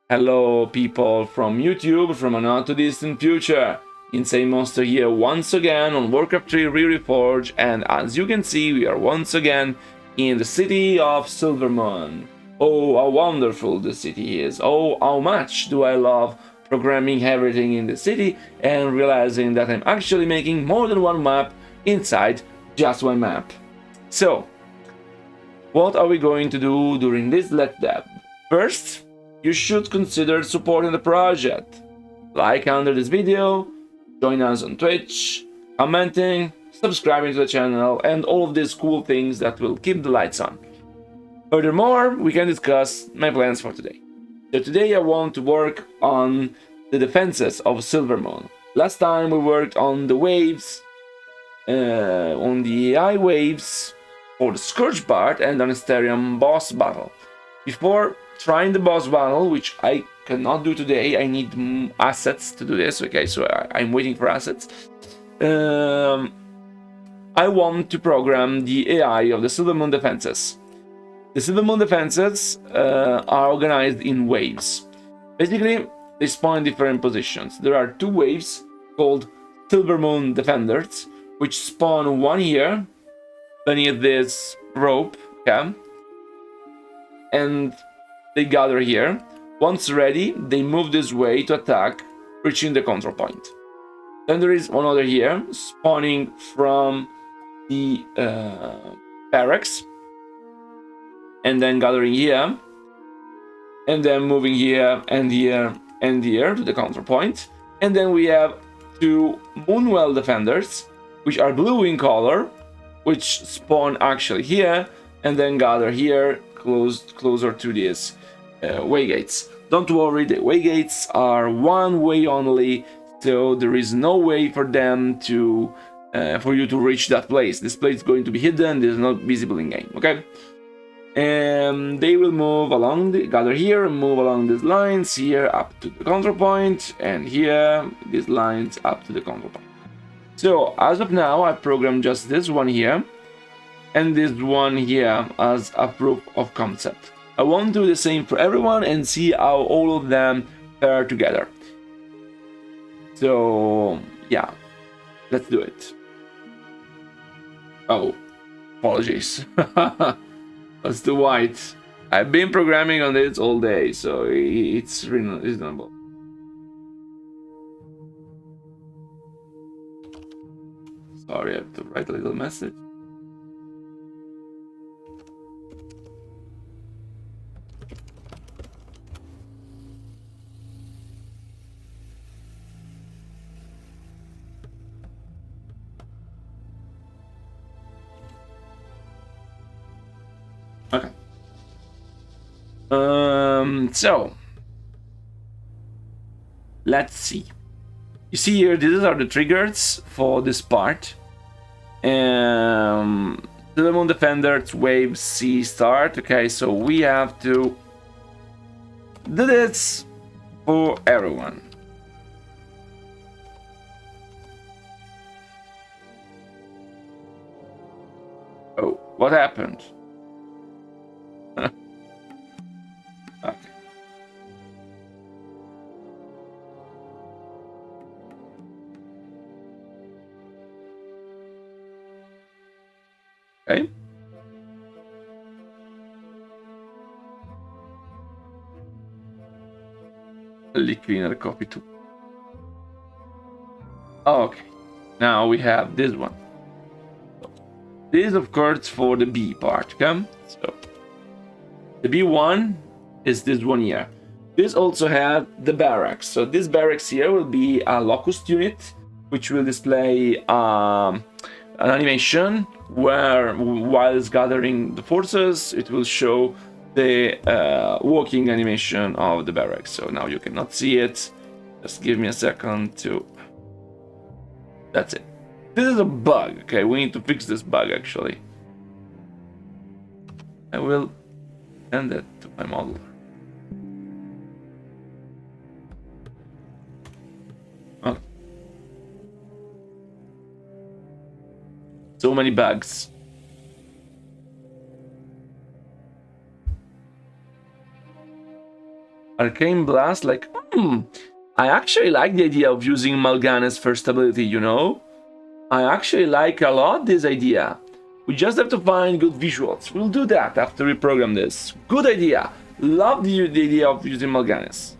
Hello people from YouTube from a not too distant future. Insane Monster here once again on Warcraft 3 Re Reforged, and as you can see we are once again in the city of Silvermoon. Oh, how wonderful the city is. Oh, how much do I love programming everything in the city and realizing that I'm actually making more than one map inside just one map. So, what are we going to do during this Let's Dev? First, you should consider supporting the project. Like under this video, join us on Twitch, commenting, subscribing to the channel, and all of these cool things that will keep the lights on. Furthermore, we can discuss my plans for today. So today I want to work on the defenses of Silvermoon. Last time we worked on the waves, on the AI waves, for the Scourge part, and on Asterium boss battle. Before trying the boss battle, which I cannot do today, I need assets to do this. Okay, so I'm waiting for assets. I want to program the AI of the Silvermoon defenses. The Silvermoon defenses are organized in waves. Basically, they spawn in different positions. There are two waves called Silvermoon defenders, which spawn one here beneath this rope, okay? And they gather here. Once ready, they move this way to attack, reaching the control point. Then there is one other here, spawning from the barracks, and then gathering here, and then moving here and here and here to the control point. And then we have two Moonwell defenders, which are blue in color, which spawn actually here and then gather here closer to these way gates. Don't worry, the way gates are one way only, so there is no way for them to for you to reach that place. This place is going to be hidden, it is not visible in game, okay? And they will move along, gather here and move along these lines here up to the control point, and here these lines up to the control point. So as of now, I programmed just this one here and this one here as a proof of concept. I want to do the same for everyone and see how all of them pair together. So yeah, let's do it. Oh, apologies. That's the white. I've been programming on this all day, so it's reasonable. Sorry, I have to write a little message. Okay. So let's see. You see here, these are the triggers for this part. Silvermoon defenders wave C start. Okay, so we have to do this for everyone. Oh, what happened? Okay. Okay. Cleaner copy too. Okay. Now we have this one. This is of course for the B part, okay? So the B1 is this one here. This also has the barracks. So this barracks here will be a locust unit, which will display an animation where, while it's gathering the forces, it will show the walking animation of the barracks. So now you cannot see it. Just give me a second to... That's it. This is a bug. Okay, we need to fix this bug actually. I will send it to my model. Okay. So many bugs. Arcane Blast, like, I actually like the idea of using Mal'Ganis' first ability, you know? I actually like a lot this idea. We just have to find good visuals. We'll do that after we program this. Good idea. Love the idea of using Mal'Ganis.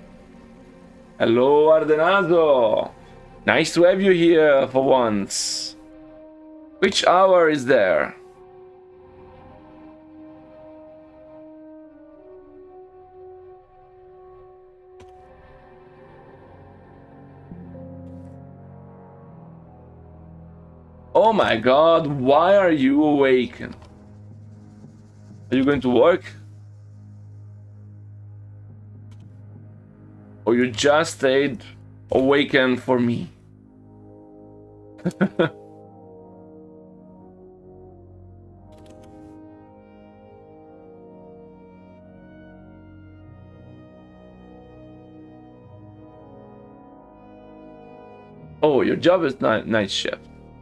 Hello, Ardenazo. Nice to have you here for once. Which hour is there? Oh my god, why are you awake? Are you going to work? Or you just stayed awakened for me? Oh, your job is night shift.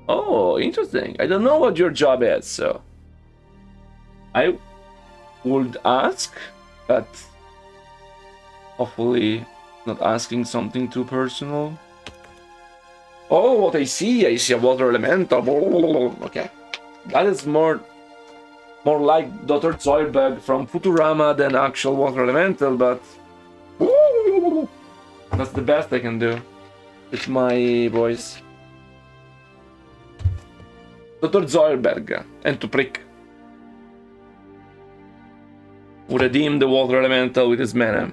Oh, interesting. I don't know what your job is, so I would ask, but hopefully not asking something too personal. Oh, what I see a water elemental. Okay, that is more like Dr. Zoidberg from Futurama than actual water elemental, but that's the best I can do. It's my voice. Dr. Zoidberg and to prick. Who redeemed the water elemental with his mana.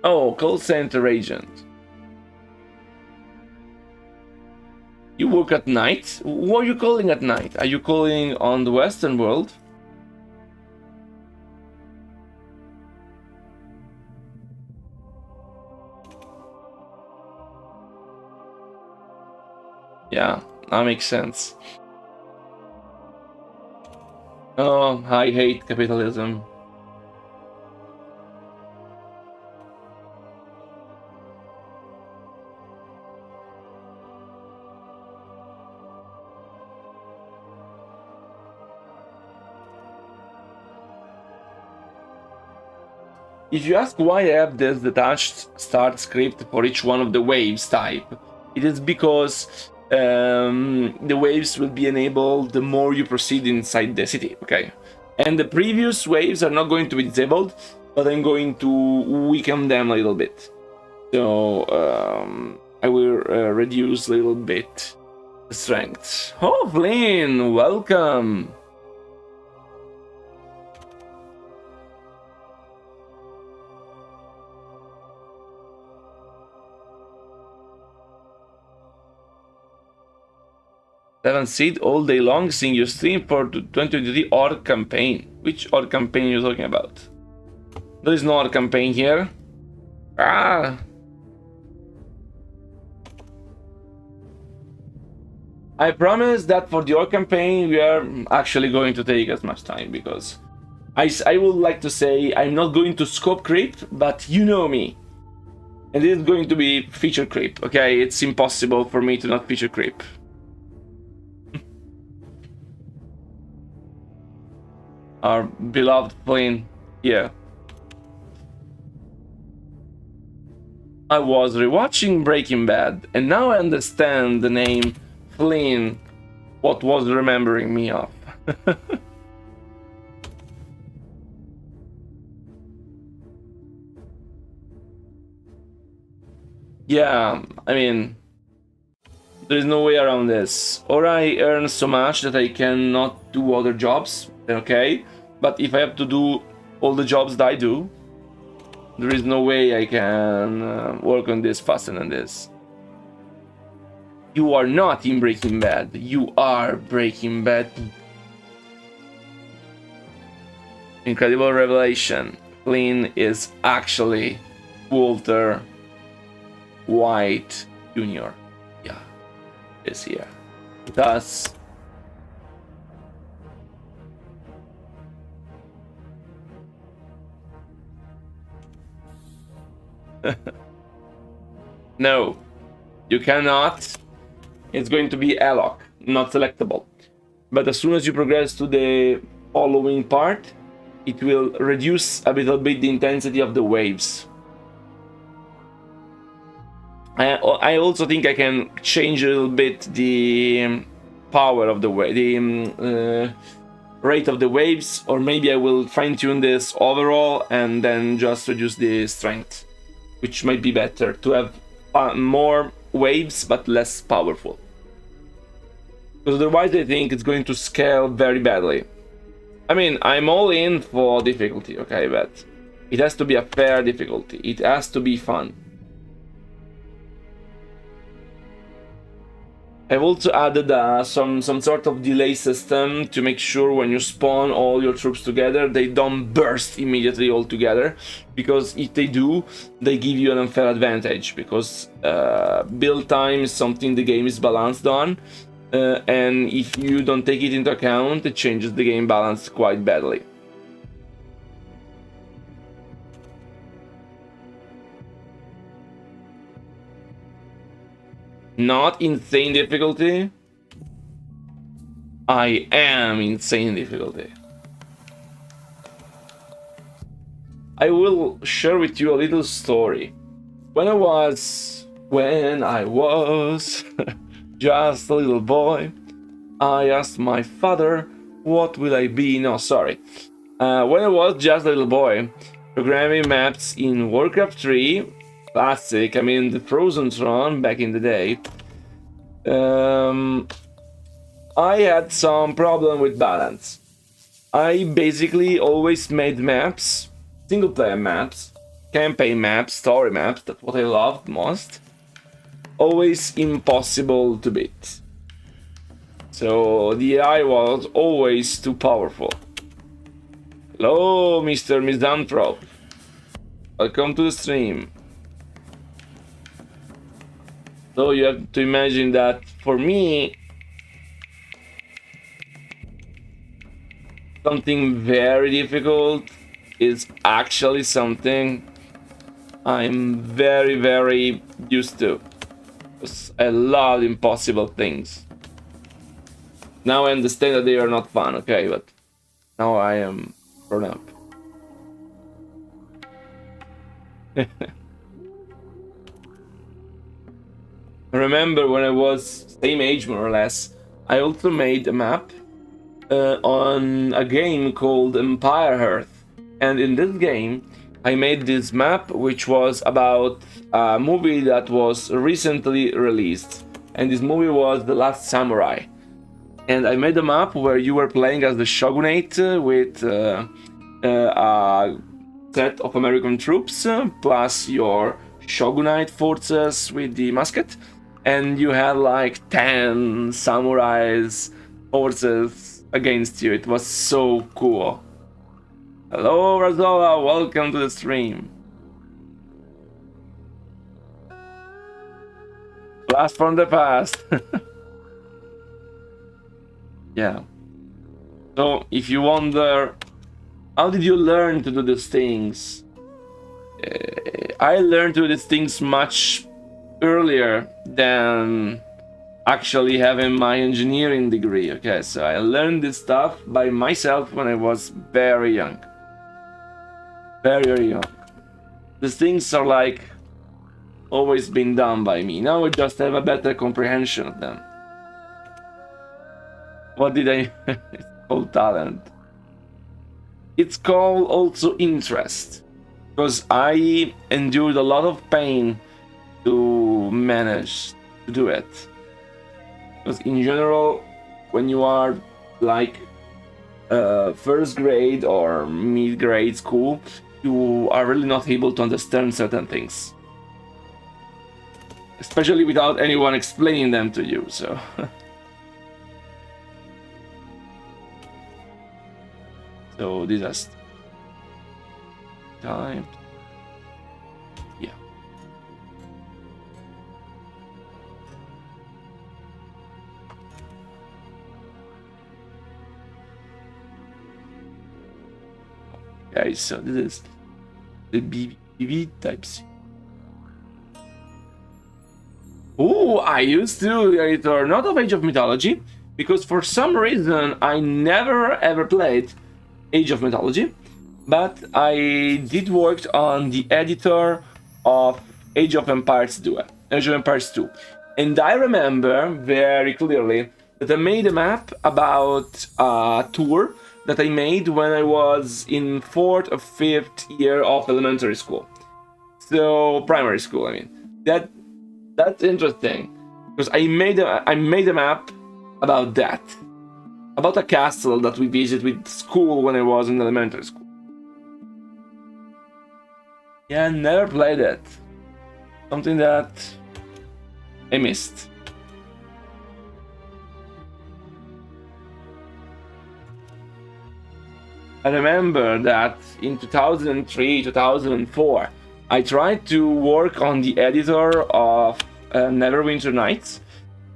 Oh, call center agent. You work at night? What are you calling at night? Are you calling on the Western world? Yeah, that makes sense. Oh, I hate capitalism. If you ask why I have this detached start script for each one of the waves type, it is because the waves will be enabled the more you proceed inside the city, okay? And the previous waves are not going to be disabled, but I'm going to weaken them a little bit. So I will reduce a little bit the strength. Oh, Flynn, welcome! Seven seed all day long, seeing your stream for the 2023 org campaign. Which org campaign are you talking about? There is no org campaign here. Ah! I promise that for the org campaign we are actually going to take as much time, because I would like to say I'm not going to scope creep, but you know me. And it is going to be feature creep, okay? It's impossible for me to not feature creep. Our beloved Flynn, yeah. I was rewatching Breaking Bad, and now I understand the name Flynn, what was remembering me of. Yeah, I mean, there's no way around this. Or I earn so much that I cannot do other jobs, then okay. But if I have to do all the jobs that I do, there is no way I can work on this faster than this. You are not in Breaking Bad. You are Breaking Bad. Incredible revelation. Flynn is actually Walter White Jr. Yeah, is here. Thus, no, you cannot. It's going to be alloc, not selectable. But as soon as you progress to the following part, it will reduce a little bit the intensity of the waves. I also think I can change a little bit the power of the wave, the rate of the waves, or maybe I will fine-tune this overall and then just reduce the strength, which might be better to have more waves but less powerful. Because otherwise I think it's going to scale very badly. I mean, I'm all in for difficulty, okay, but it has to be a fair difficulty. It has to be fun. I've also added some sort of delay system to make sure when you spawn all your troops together, they don't burst immediately all together, because if they do, they give you an unfair advantage, because build time is something the game is balanced on, and if you don't take it into account, it changes the game balance quite badly. Not insane difficulty. I am insane difficulty. I will share with you a little story. When I was just a little boy, I asked my father, what will I be? No, sorry. When I was just a little boy, programming maps in Warcraft 3, classic, I mean the Frozen Throne back in the day, I had some problem with balance. I basically always made maps, single player maps, campaign maps, story maps, that's what I loved most, always impossible to beat. So the AI was always too powerful. Hello, Mr. Misanthrope. Welcome to the stream. So you have to imagine that for me, something very difficult is actually something I'm very, very used to. Because I love impossible things. Now I understand that they are not fun, okay, but now I am grown up. I remember when I was same age more or less, I also made a map on a game called Empire Earth, and in this game I made this map which was about a movie that was recently released, and this movie was The Last Samurai. And I made a map where you were playing as the shogunate with a set of American troops plus your shogunate forces with the musket, and you had like 10 samurais forces against you. It was so cool. Hello Razola, welcome to the stream. Blast from the past. Yeah. So if you wonder, how did you learn to do these things? I learned to do these things much earlier than actually having my engineering degree. Okay, so I learned this stuff by myself when I was very young. Very young. These things are like always been done by me. Now I just have a better comprehension of them. What did I... It's called talent. It's called also interest. Because I endured a lot of pain to manage to do it. Because in general, when you are like first grade or mid-grade school, you are really not able to understand certain things. Especially without anyone explaining them to you, so... So this has time. Yeah. Okay, so this is the BB type C. Oh, I used to editor not of Age of Mythology, because for some reason I never ever played Age of Mythology, but I did work on the editor of Age of Empires 2, and I remember very clearly that I made a map about a tour that I made when I was in 4th or 5th year of elementary school. So primary school, I mean. That's interesting because I made a map about that, about a castle that we visited with school when I was in elementary school. Yeah, never played it. Something that I missed. I remember that in 2003, 2004, I tried to work on the editor of Neverwinter Nights,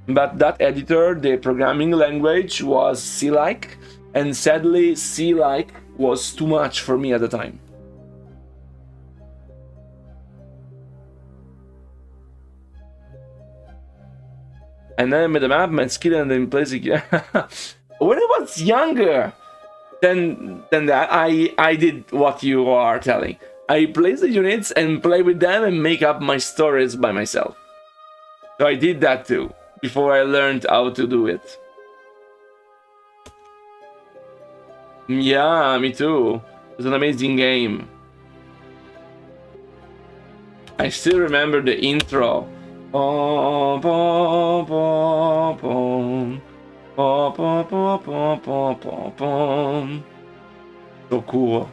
but that editor, the programming language, was C-like, and sadly, C-like was too much for me at the time. And then I made a map, my skill, and then place again. When I was younger, then that I did what you are telling. I place the units and play with them and make up my stories by myself. So I did that too, before I learned how to do it. Yeah, me too. It's an amazing game. I still remember the intro. So cool.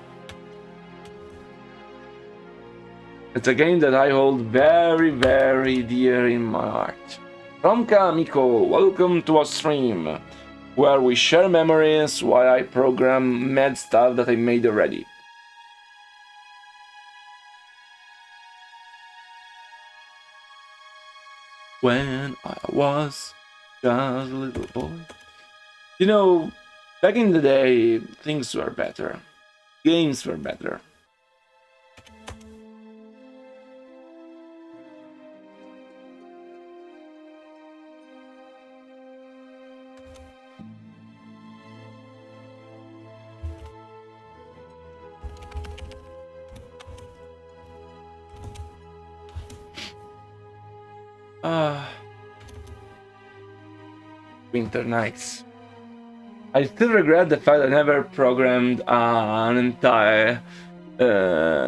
It's a game that I hold very, very dear in my heart. Romka Miko, welcome to our stream, where we share memories while I program mad stuff that I made already. When I was just a little boy. You know, back in the day, things were better. Games were better. Winter nights. I still regret the fact I never programmed an entire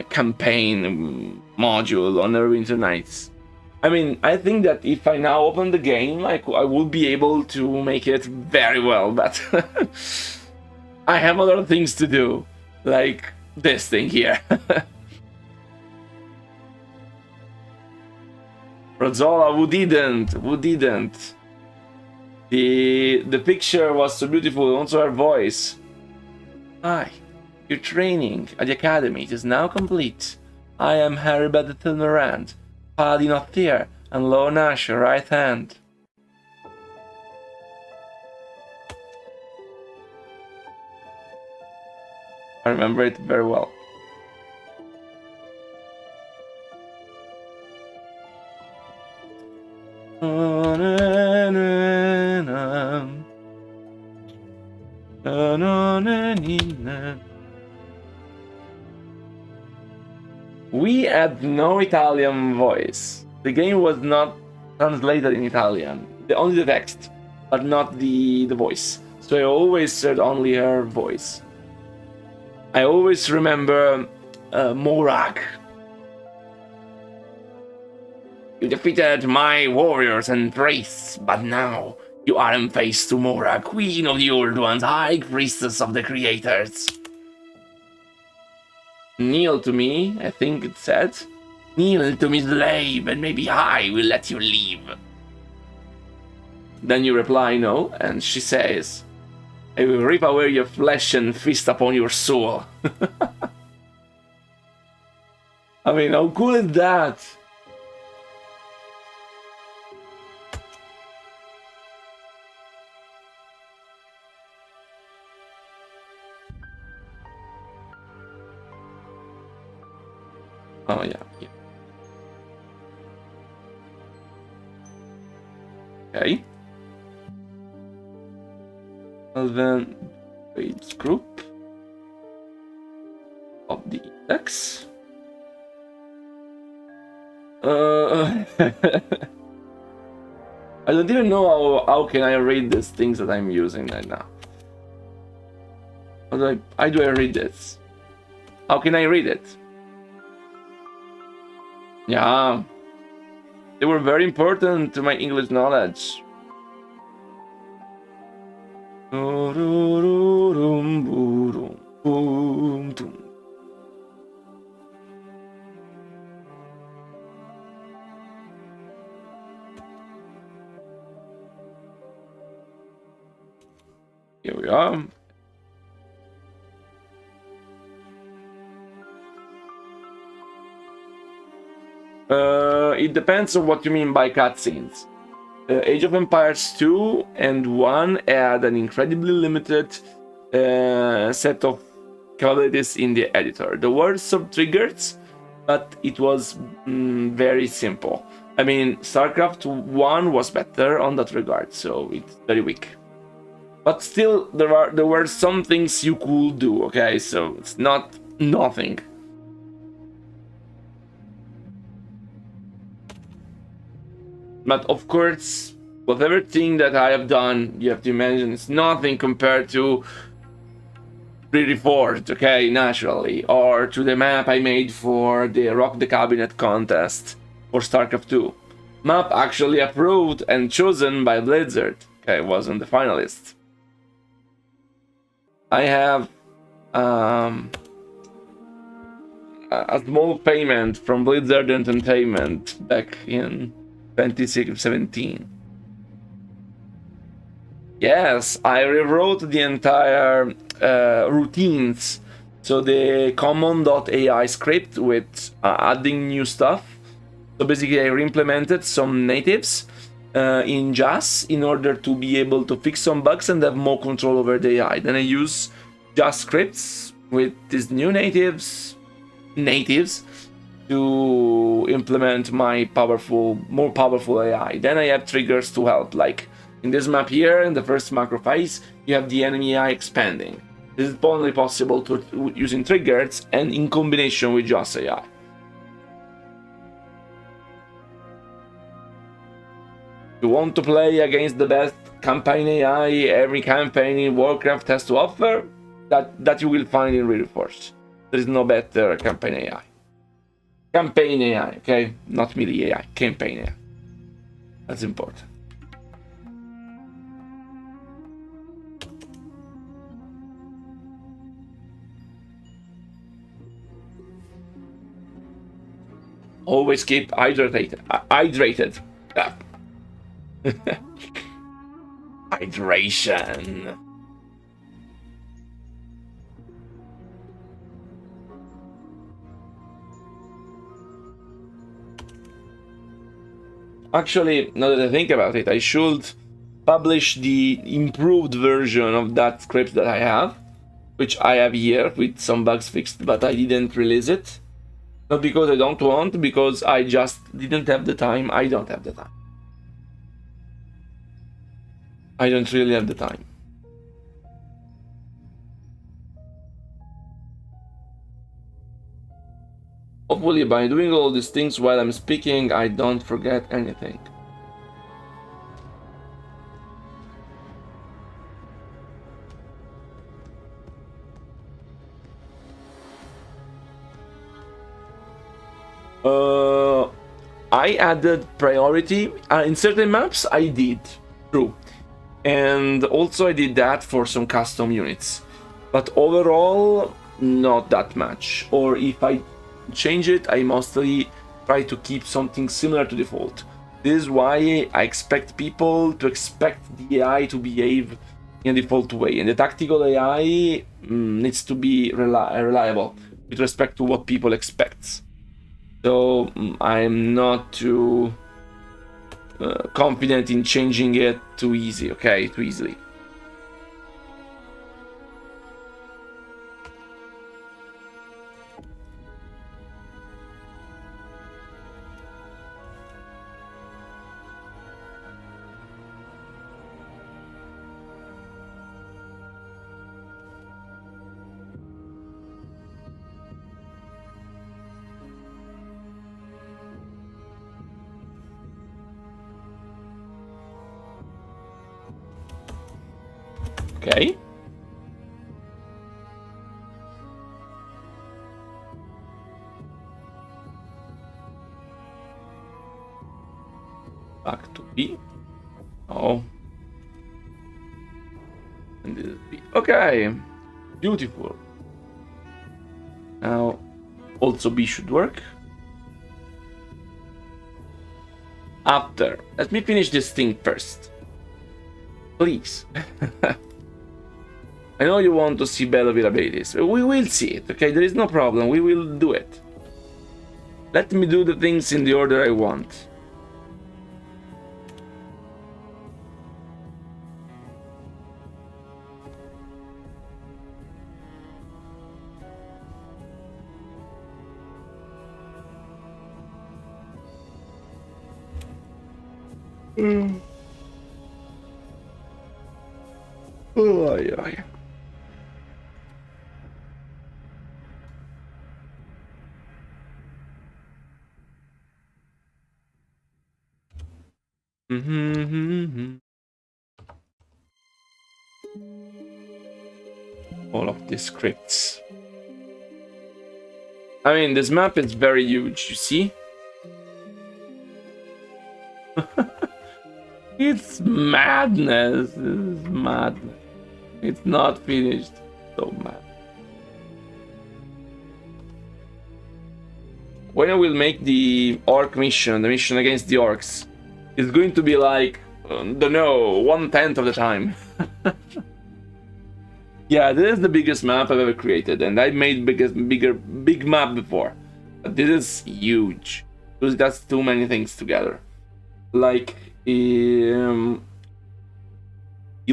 campaign module on Neverwinter Nights. I mean, I think that if I now open the game, I will be able to make it very well, but I have other things to do, like this thing here. Rozzola, who didn't? Who didn't? The picture was so beautiful, also her voice. Hi, your training at the academy is now complete. I am Harry Battleton Paladin of Fear, and Lornash, your right hand. I remember it very well. We had no Italian voice. The game was not translated in Italian. Only the text, but not the voice. So I always heard only her voice. I always remember Morag. You defeated my warriors and priests, but now you aren't faced to Mora, queen of the old ones, high priestess of the creators. Kneel to me, I think it said. Kneel to me, slave, and maybe I will let you leave. Then you reply no, and she says, I will rip away your flesh and feast upon your soul. I mean, how cool is that? Oh, yeah. Okay. Well then, page group. checks. I don't even know how can I read these things that I'm using right now. How do I read this? How can I read it? Yeah, they were very important to my English knowledge. Here we are. It depends on what you mean by cutscenes. Age of Empires 2 and 1 had an incredibly limited set of capabilities in the editor. There were some triggers, but it was very simple. I mean, StarCraft 1 was better on that regard, so it's very weak. But still, there were some things you could do, okay? So it's not nothing. But of course, whatever thing that I have done, you have to imagine it's nothing compared to Re Reforged, okay, naturally, or to the map I made for the Rock the Cabinet contest for StarCraft 2. Map actually approved and chosen by Blizzard, okay, wasn't the finalist. I have a small payment from Blizzard Entertainment back in 2017. Yes, I rewrote the entire routines. So the common.ai script with adding new stuff. So basically I re-implemented some natives in JAS in order to be able to fix some bugs and have more control over the AI. Then I use JAS scripts with these new natives to implement my more powerful AI. Then I have triggers to help, like in this map here, in the first macro phase, you have the enemy AI expanding. This is only possible using triggers and in combination with JAS AI. If you want to play against the best campaign AI every campaign in Warcraft has to offer, that you will find in Re Reforged. There is no better campaign AI. Campaign AI, okay? Not melee AI, campaign AI. That's important. Always keep hydrated. Hydration. Actually, now that I think about it, I should publish the improved version of that script that I have, which I have here with some bugs fixed, but I didn't release it. Not because I don't want, because I just didn't have the time. I don't have the time. I don't really have the time. Hopefully by doing all these things while I'm speaking, I don't forget anything. I added priority in certain maps. I did, true, and also I did that for some custom units, but overall not that much. Or if I change it, I mostly try to keep something similar to default. This is why I expect people to expect the AI to behave in a default way, and the tactical AI needs to be reliable with respect to what people expect. So I'm not too confident in changing it too easily. Okay. Back to B. Oh. And this is B. Okay. Beautiful. Now, also B should work. After, let me finish this thing first. Please. I know you want to see battle abilities. We will see it, okay? There is no problem. We will do it. Let me do the things in the order I want. Oh, yeah. All of these scripts. I mean, this map is very huge, you see? It's madness. It's madness. It's not finished. So mad. When I will make the orc mission, the mission against the orcs, it's going to be like, don't know, 1/10 of the time. Yeah, this is the biggest map I've ever created, and I made big map before. But this is huge. Because that's too many things together. Like, the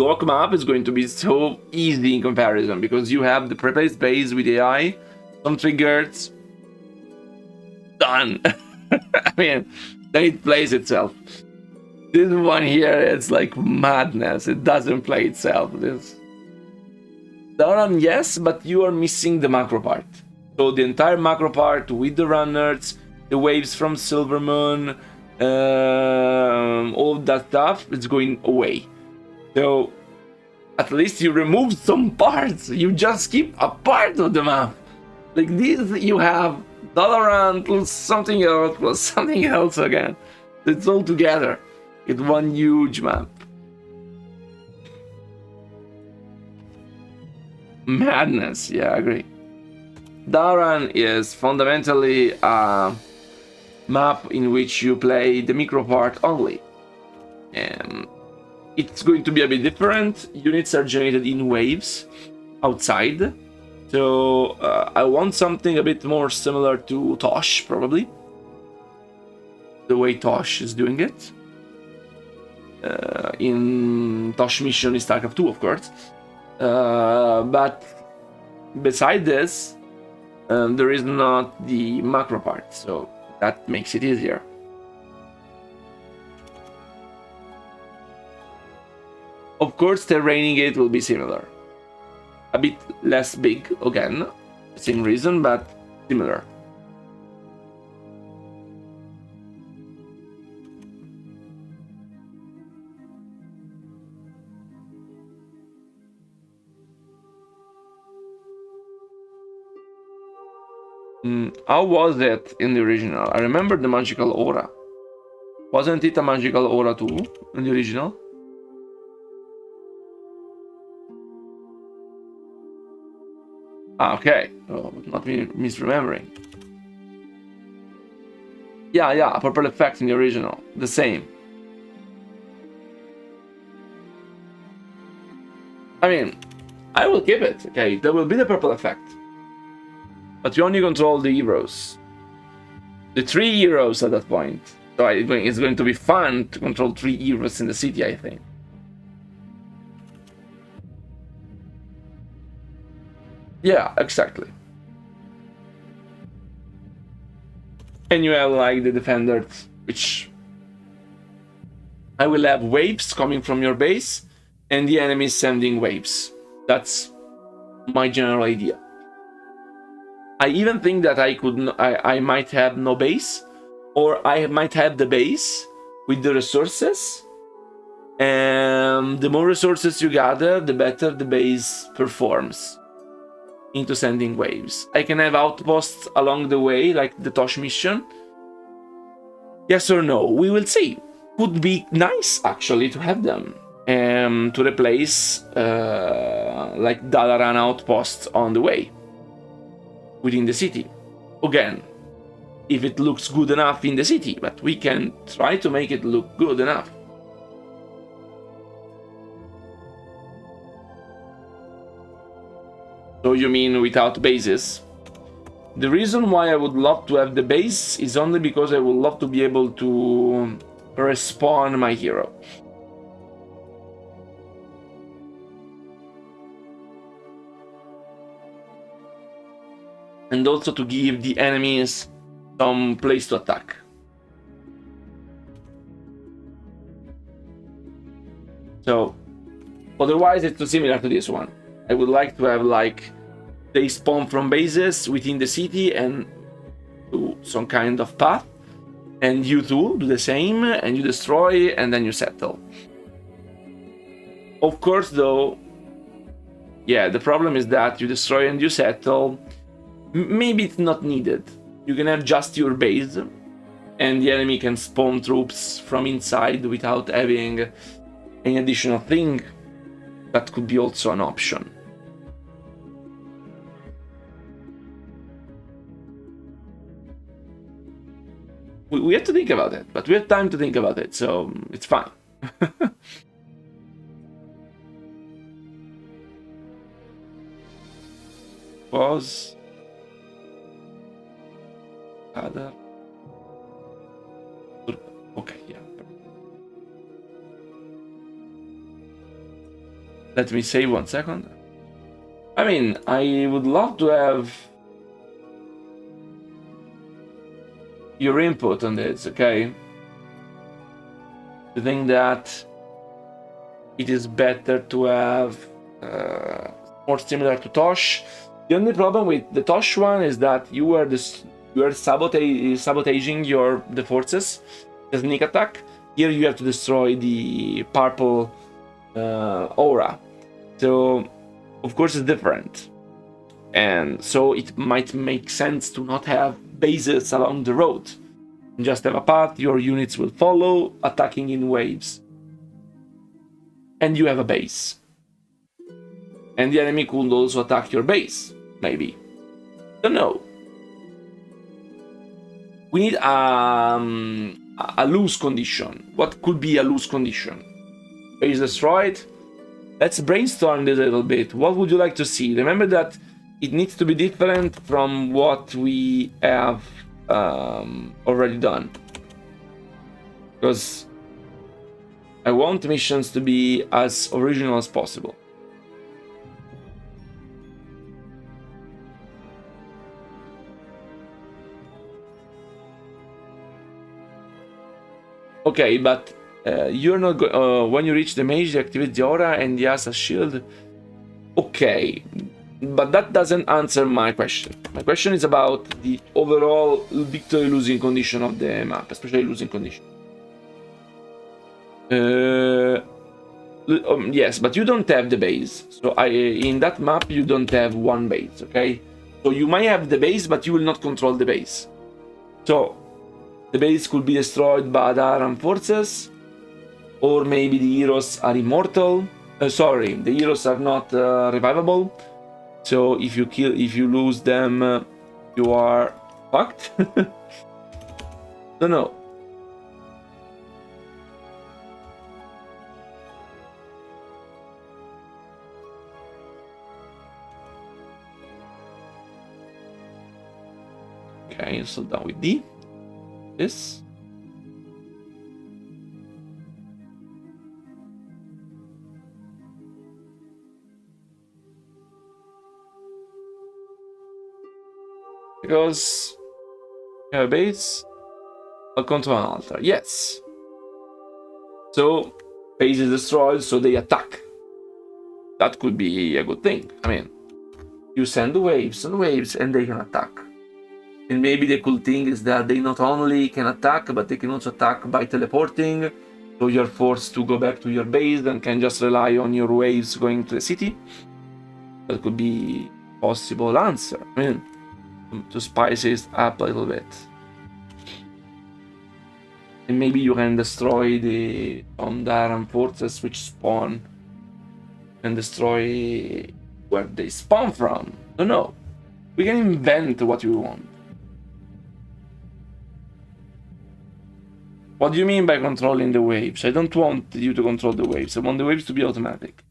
orc map is going to be so easy in comparison because you have the preplaced base with AI, some triggers, done. I mean, then it plays itself. This one here, it's like madness. It doesn't play itself. This Daran, yes, but you are missing the macro part. So the entire macro part with the runners, the waves from Silvermoon, all that stuff, it's going away. So at least you removed some parts. You just keep a part of the map. Like this, you have Dalaran plus something else again. It's all together. It's one huge map. Madness, yeah, I agree. Dalaran is fundamentally a map in which you play the micro part only. And it's going to be a bit different. Units are generated in waves outside. So I want something a bit more similar to Tosh, probably. The way Tosh is doing it. In Tosh mission in StarCraft 2, of course. But beside this, there is not the macro part, so that makes it easier. Of course, terraining it will be similar. A bit less big, again, same reason, but similar. How was it in the original? I remember the magical aura. Wasn't it a magical aura too in the original? Ah, okay. Oh, not misremembering. Yeah, a purple effect in the original. The same. I mean, I will keep it. Okay, there will be the purple effect. But you only control the heroes. The 3 heroes at that point. So it's going to be fun to control 3 heroes in the city, I think. Yeah, exactly. And you have like the defenders, which I will have waves coming from your base, and the enemy sending waves. That's my general idea. I even think that I might have no base, or I might have the base with the resources, And the more resources you gather, the better the base performs into sending waves. I can have outposts along the way, like the Tosh mission. Yes or no? We will see. Would be nice, actually, to have them. To replace, like, Dalaran outposts on the way. Within the city. Again, if it looks good enough in the city, but we can try to make it look good enough. So you mean without bases? The reason why I would love to have the base is only because I would love to be able to respawn my hero. And also to give the enemies some place to attack. So, otherwise it's too similar to this one. I would like to have, like, they spawn from bases within the city and do some kind of path, and you too do the same, and you destroy, and then you settle. Of course, though, yeah, the problem is that you destroy and you settle. Maybe it's not needed. You can have just your base, and the enemy can spawn troops from inside without having any additional thing. That could be also an option. We have to think about it, but we have time to think about it, so it's fine. Pause. Other. Okay, yeah. Let me save 1 second. I mean, I would love to have your input on this, okay? I think that it is better to have more similar to Tosh. The only problem with the Tosh one is that you are sabotaging the forces, the sneak attack. Here you have to destroy the purple aura. So, of course, it's different. And so it might make sense to not have bases along the road. Just have a path, your units will follow, attacking in waves. And you have a base. And the enemy could also attack your base, maybe. Don't know. We need a loose condition. What could be a loose condition? Base destroyed. Let's brainstorm this a little bit. What would you like to see? Remember that it needs to be different from what we have already done. Because I want missions to be as original as possible. Okay, but you're not when you reach the mage, you activate the aura and he has a shield. Okay, but that doesn't answer my question. My question is about the overall victory losing condition of the map, especially losing condition. Yes, but you don't have the base. So in that map you don't have one base, okay? So you might have the base, but you will not control the base. So the base could be destroyed by Dalaran forces, or maybe the heroes are immortal. Sorry, the heroes are not revivable. So if you lose them, you are fucked. Don't know. Okay, so done with D. This. Because you have a base, I'll control an altar. Yes. So base is destroyed, so they attack. That could be a good thing. I mean, you send waves and waves, and they can attack. And maybe the cool thing is that they not only can attack, but they can also attack by teleporting, so you're forced to go back to your base and can just rely on your waves going to the city. That could be a possible answer. I mean, to spice it up a little bit. And maybe you can destroy the Ondaran forces which spawn, and destroy where they spawn from. Don't know. We can invent what we want. What do you mean by controlling the waves? I don't want you to control the waves. I want the waves to be automatic.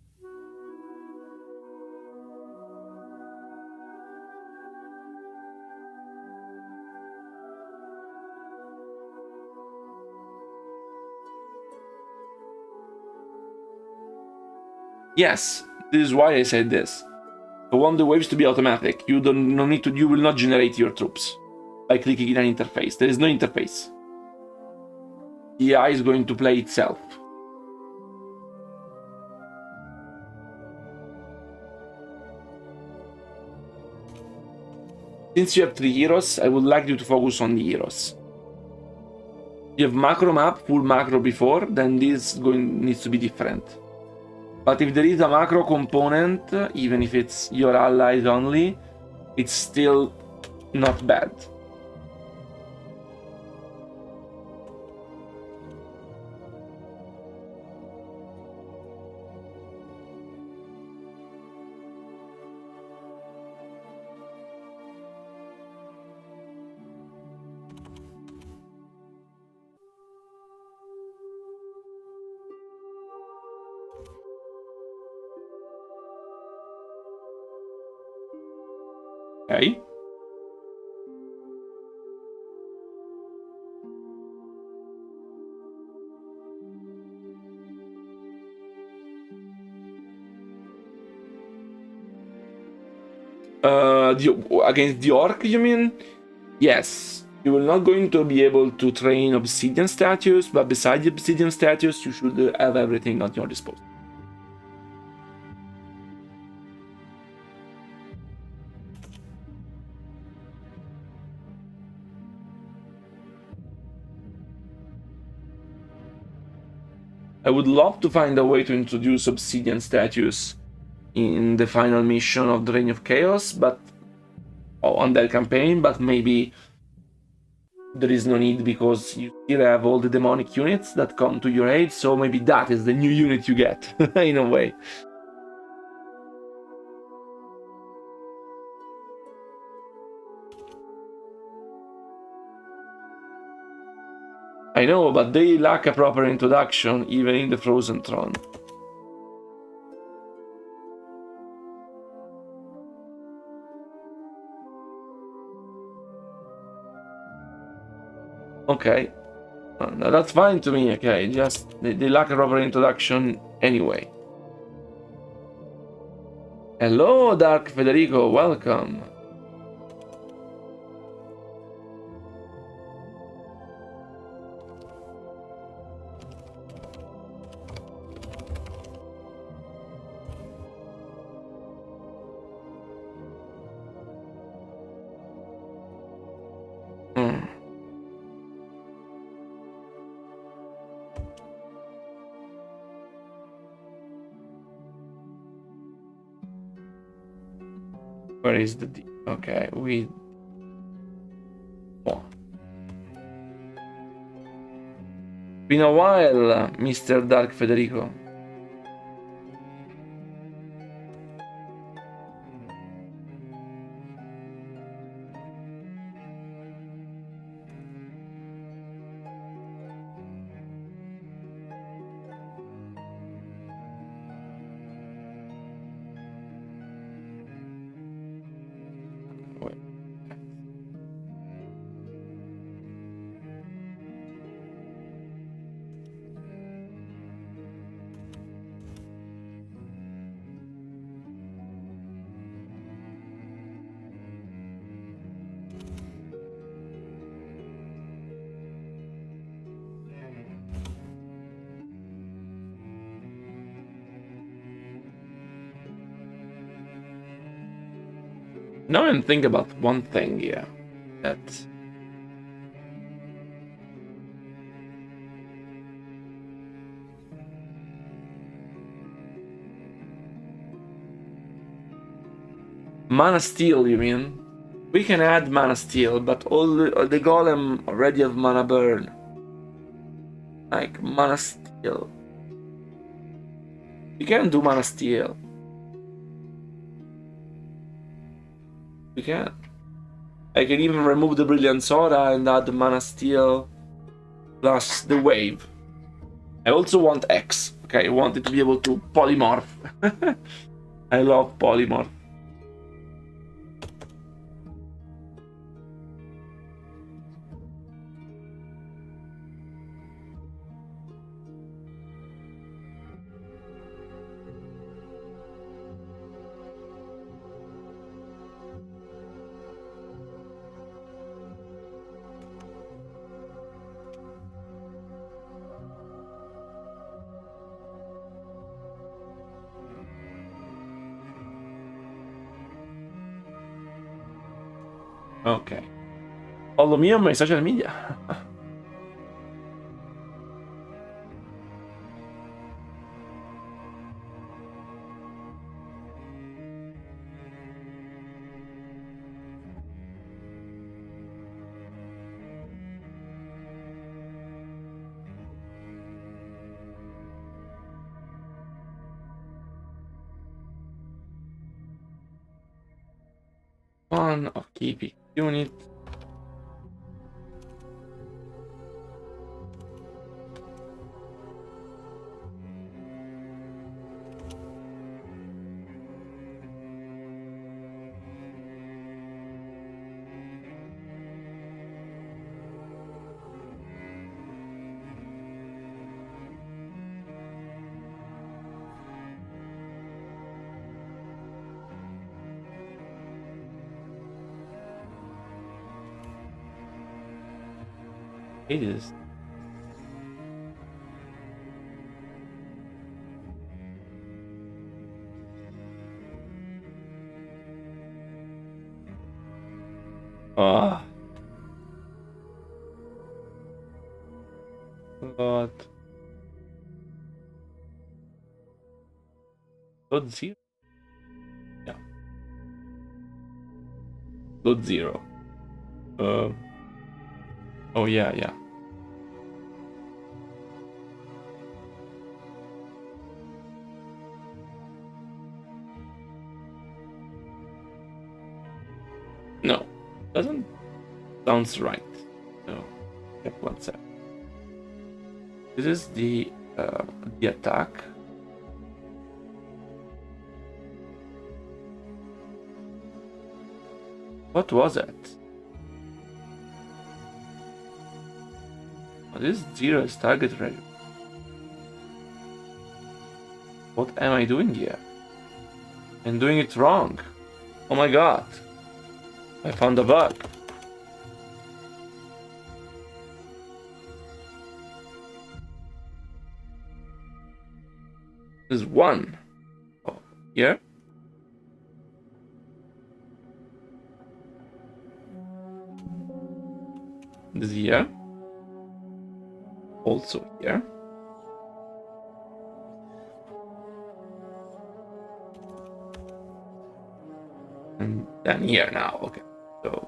Yes, this is why I said this. I want the waves to be automatic. You don't need to. You will not generate your troops by clicking in an interface. There is no interface. The AI is going to play itself. Since you have 3 heroes, I would like you to focus on the heroes. You have macro map, full macro before, then this needs to be different. But if there is a macro component, even if it's your allies only, it's still not bad. Okay. Against the orc, you mean? Yes. You will not going to be able to train obsidian statues, but besides the obsidian statues, you should have everything at your disposal. I would love to find a way to introduce obsidian statues in the final mission of the Reign of Chaos, but on that campaign, but maybe there is no need because you still have all the demonic units that come to your aid, so maybe that is the new unit you get, in a way. I know, but they lack a proper introduction, even in the Frozen Throne. Okay. No, that's fine to me, okay. Just, they lack a proper introduction anyway. Hello, Dark Federico, welcome. Where is the D? Okay, we... Oh. Been a while, Mr. Dark Federico. Now I'm thinking about one thing here, that Mana Steel, you mean? We can add Mana Steel, but all the golem already have Mana Burn. Like, Mana Steel. We can do Mana Steel. We can. I can even remove the Brilliant Soda and add the Mana Steel plus the Wave. I also want X. Okay, I want it to be able to polymorph. I love polymorph. Ok. Follow me on my social media. One of keeping unit. It is. Ah. God. Load 0? Yeah. Load 0. Oh yeah. No. Doesn't sounds right. No. Check one sec. This is the attack. What was it? Oh, this 0 is target ready. What am I doing here? I'm doing it wrong. Oh my god. I found a bug. There's 1. Oh, here? This here. Also here. And then here now. Okay. So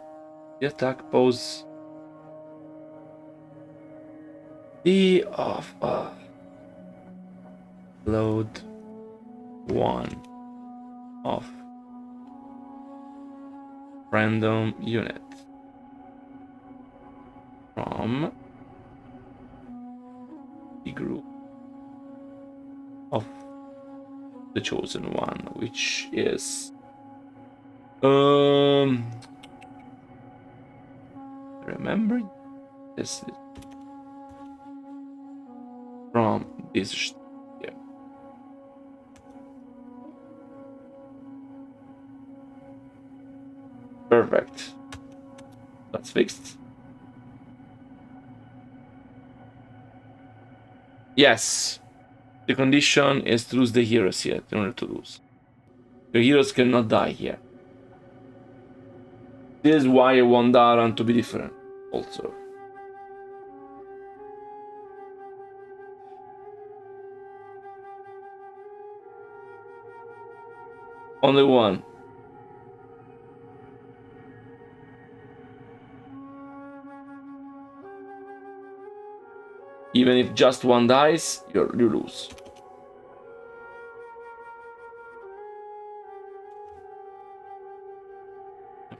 the attack pose D of load 1 of random unit from the group of the chosen one, which is remember this is from this here. Perfect. That's fixed. Yes. The condition is to lose the heroes here in order to lose. The heroes cannot die here. This is why I want Daran to be different also. Only one. Even if just one dies, you lose.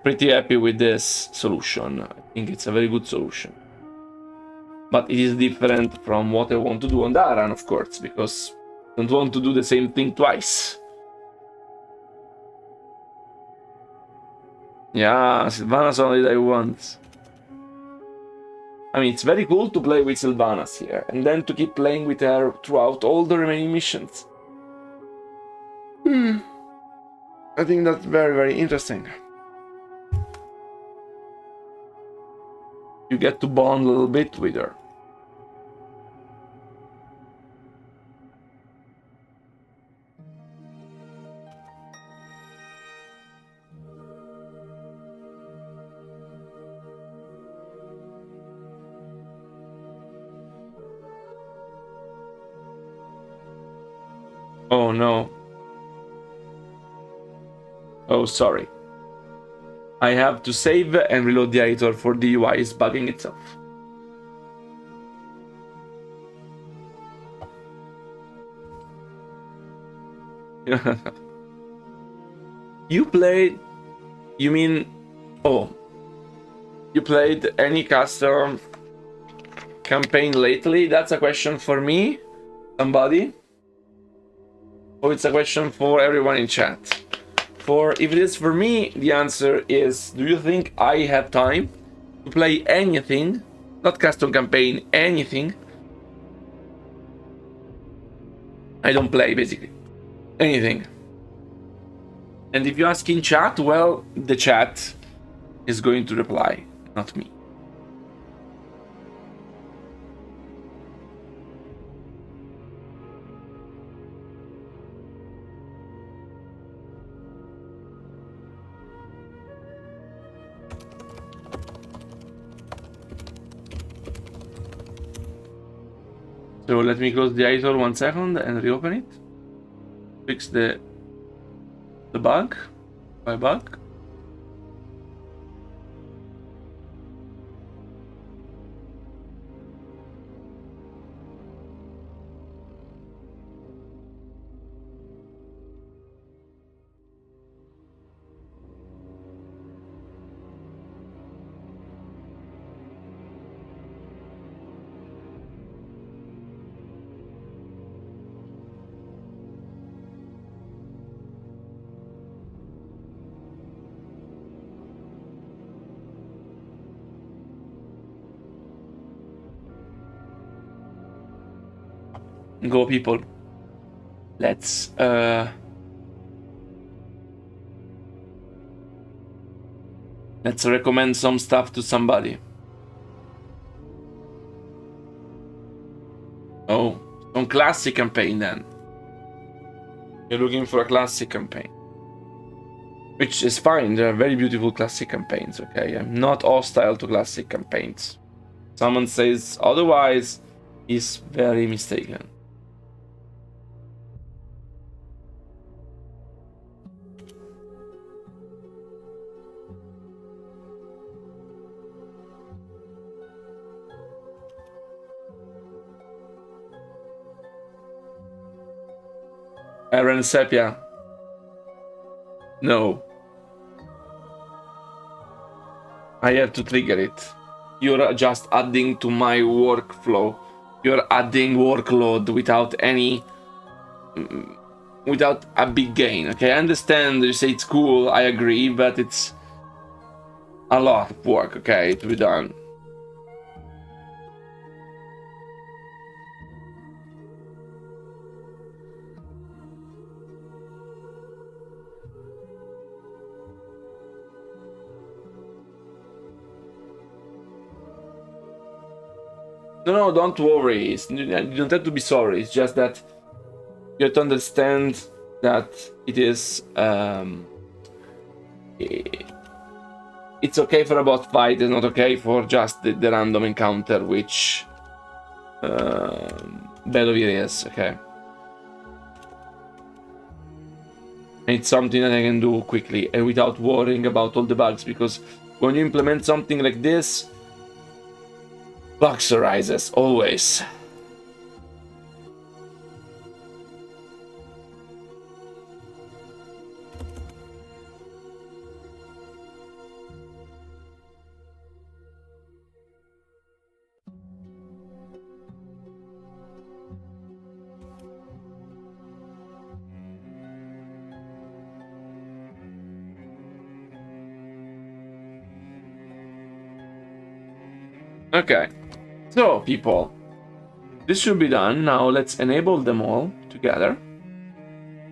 Pretty happy with this solution. I think it's a very good solution. But it is different from what I want to do on Daran, of course, because I don't want to do the same thing twice. Yeah, Sylvanas only died once. I mean, it's very cool to play with Sylvanas here, and then to keep playing with her throughout all the remaining missions. I think that's very, very interesting. You get to bond a little bit with her. Oh no. Oh, sorry. I have to save and reload the editor for the UI is bugging itself. You played... You mean... Oh. You played any custom campaign lately? That's a question for me? Somebody? Or it's a question for everyone in chat? For if it is for me, the answer is, do you think I have time to play anything? Not custom campaign, anything. I don't play, basically. Anything. And if you ask in chat, well, the chat is going to reply, not me. So let me close the editor 1 second and reopen it. Fix the bug by bug. Go people. Let's recommend some stuff to somebody. Oh, some classic campaign then. You're looking for a classic campaign. Which is fine, there are very beautiful classic campaigns, okay? I'm not hostile to classic campaigns. Someone says otherwise, is very mistaken. Aaron Sepia. No. I have to trigger it. You're just adding to my workflow. You're adding workload without any... without a big gain. Okay, I understand you say it's cool, I agree, but it's a lot of work, okay, to be done. No, don't worry. You don't have to be sorry. It's just that you have to understand that it is... it's okay for a boss fight, it's not okay for just the random encounter, which... Bedovir is, okay. And it's something that I can do quickly and without worrying about all the bugs, because when you implement something like this, bugs arises, always. Okay, so people, this should be done. Now let's enable them all together.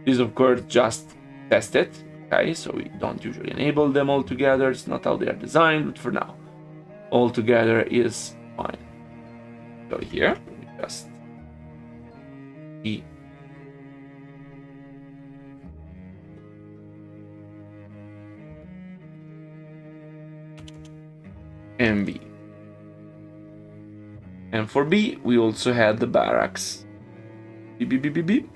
This of course just test it. Okay, so we don't usually enable them all together. It's not how they are designed, but for now, all together is fine. Go here, we just E. And B. And for B, we also had the barracks. Beep, beep, beep, beep, beep.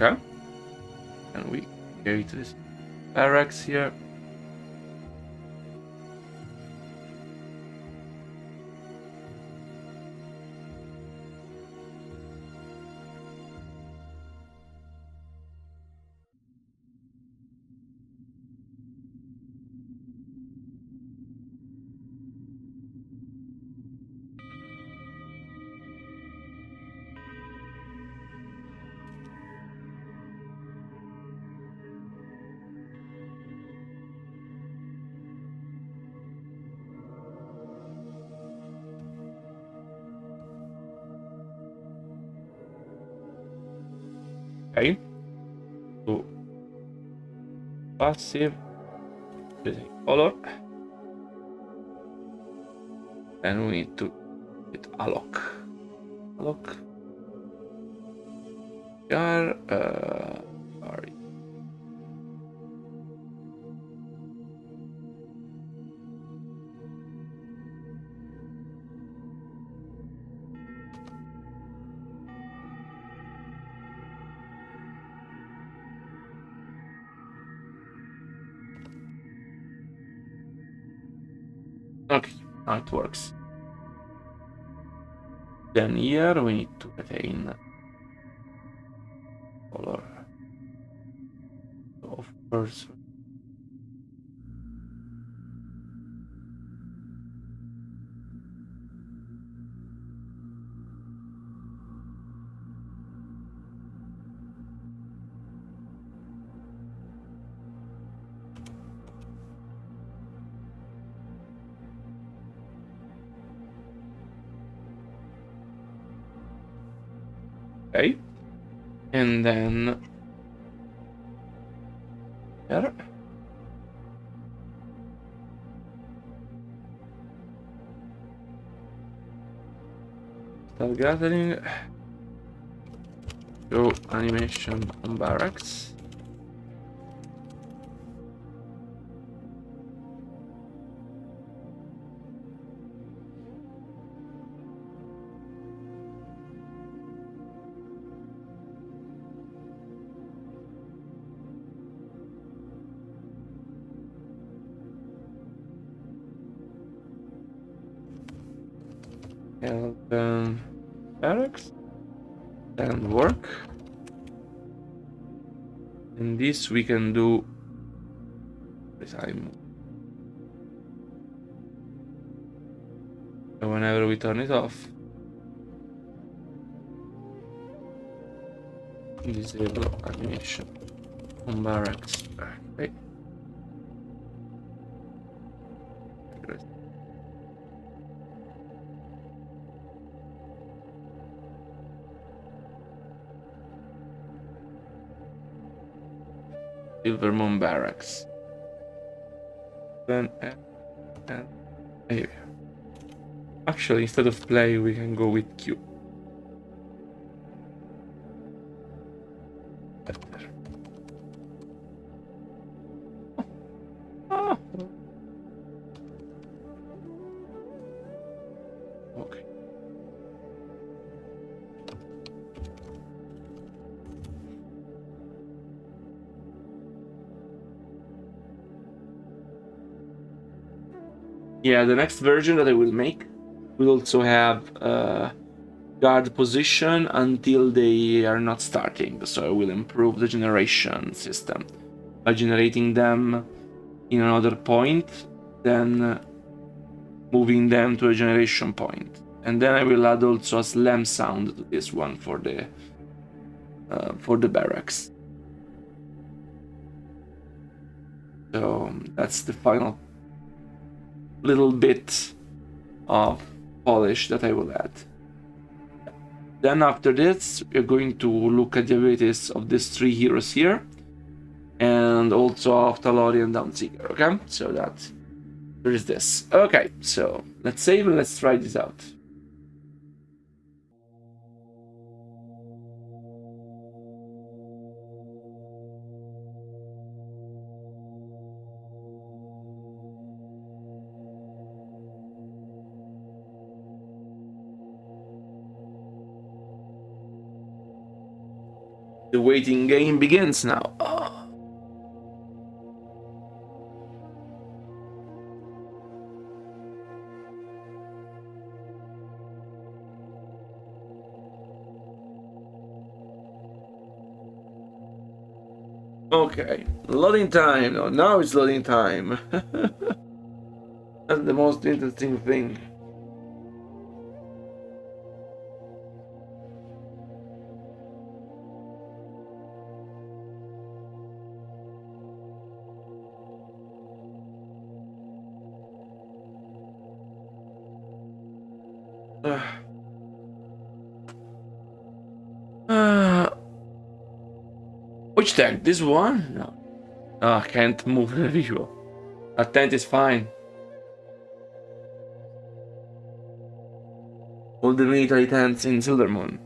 Okay. And we go to this barracks here. Okay. So passive color. And we need to hit alloc. Alloc. Sorry. Okay, now it works. Then here we need to retain color. So of course. Okay. And then here. Start gathering. Show animation on barracks. And then barracks and work. And this we can do whenever we turn it off. Disable animation on barracks. Okay. Silvermoon barracks. Then and here. Actually, instead of play, we can go with Q. Better. Oh. Okay. Yeah, the next version that I will make We'll also have guard position until they are not starting, so I will improve the generation system by generating them in another point, then moving them to a generation point, and then I will add also a slam sound to this one for the barracks. So that's the final little bit of polish that I will add. Then after this, we're going to look at the abilities of these three heroes here, and also of Talori and Dawnseeker, okay? So that there is this. Okay, so let's save and let's try this out. The waiting game begins now. Oh. Okay, loading time. No, now it's loading time. That's the most interesting thing. Which tank? This one? No. Oh, I can't move the visual. That tent is fine. All the military tents in Silvermoon.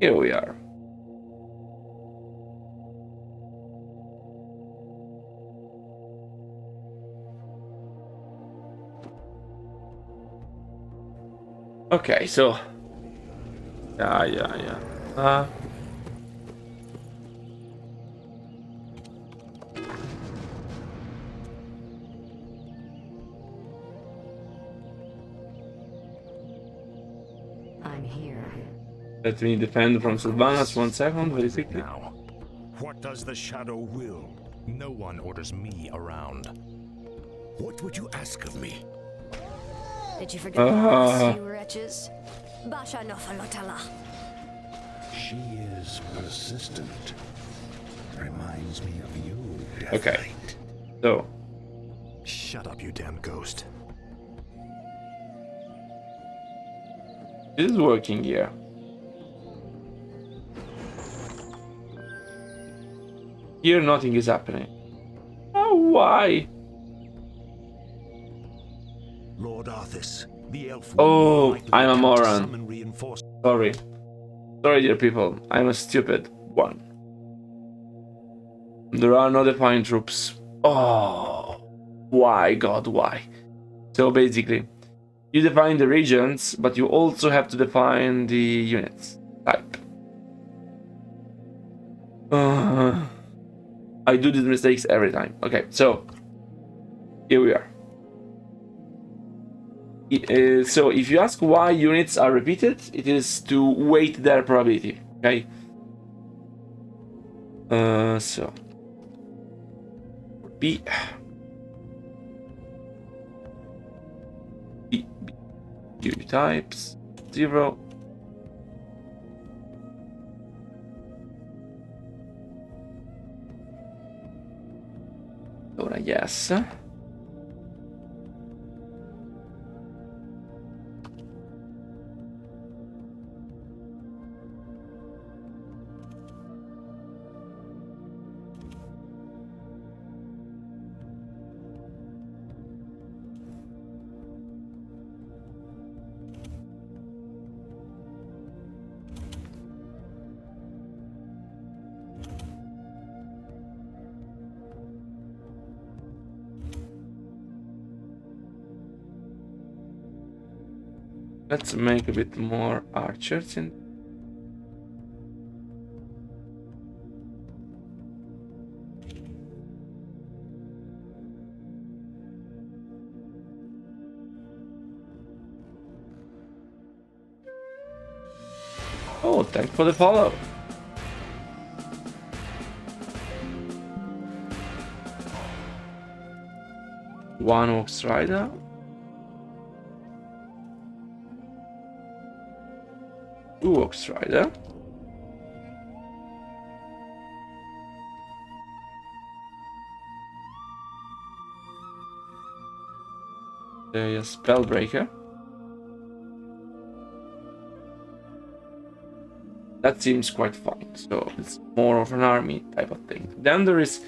Here we are. Okay, so yeah. I'm here. Let me defend from Sylvanas 1 second, very quickly. Now, what does the Shadow will? No one orders me around. What would you ask of me? Did you forget us, you wretches? Basha Nofalotala. She is persistent. Reminds me of you, Death Okay. Knight. So, Shut up, you damn ghost. this is working here. Here nothing is happening. Oh, why? Lord Arthas, the elf. Oh, might I'm a attempt to moron. summon reinforcements. Sorry. Sorry, dear people. I'm a stupid one. There are no defined troops. Oh, why, God, why? So basically, you define the regions, but you also have to define the units type. I do these mistakes every time. Okay, so here we are. So if you ask why units are repeated, it is to weight their probability. Okay. So B Q types 0. Allora, yes. Let's make a bit more archers in. Oh, thanks for the follow. One Ox Rider. Two Ox Rider. A Spellbreaker. That seems quite fun, so it's more of an army type of thing. Then there is,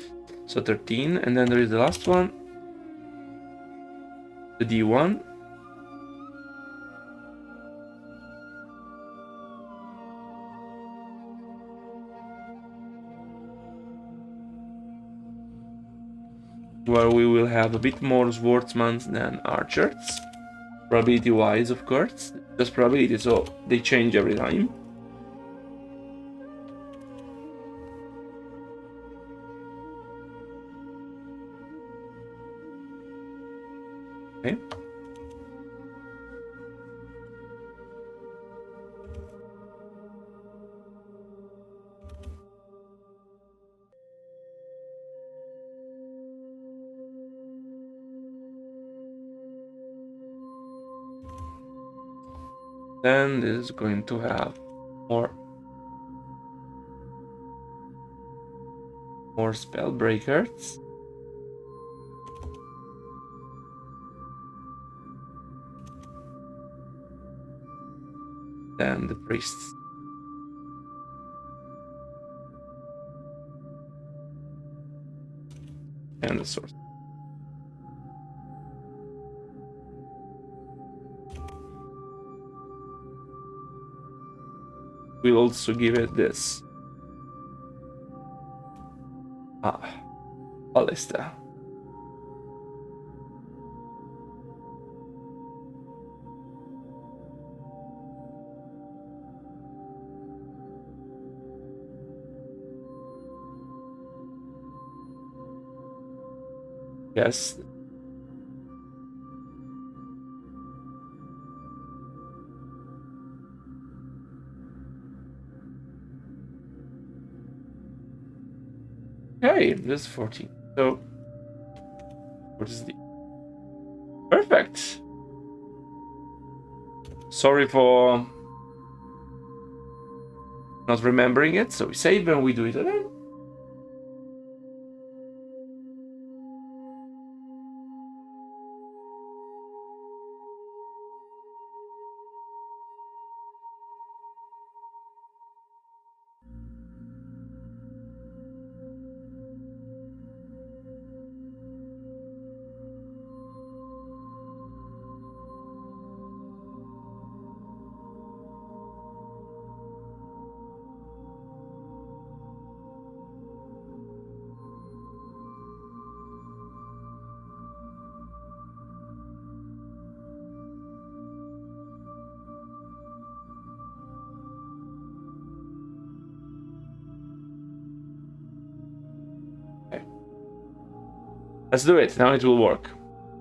so 13, and then there is the last one, the D1. Where we will have a bit more swordsmen than archers. Probability wise, of course. Just probability, so they change every time. Okay. Then this is going to have more spell breakers. Then the priests. And the sword. We'll also give it this. Ballista. Yes. Okay, this is 14. So, what is the... Perfect! Sorry for not remembering it, so we save and we do it again. Let's do it. Now it will work.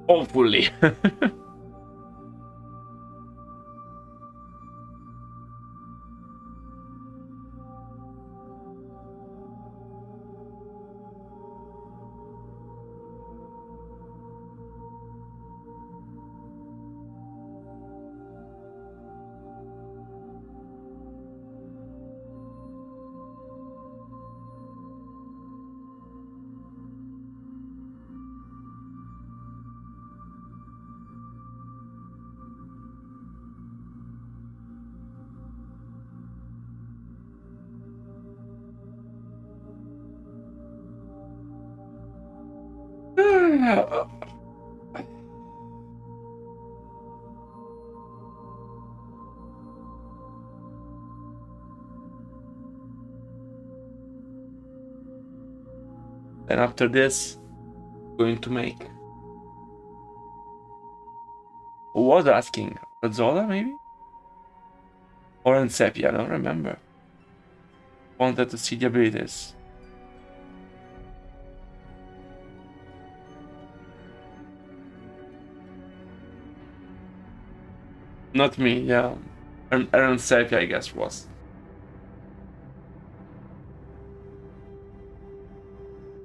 Hopefully. And after this, going to make. Who was asking? Razzola, maybe? Or Sepia, I don't remember. Wanted to see the abilities. Not me, yeah. Aaron Sepia, I guess, was.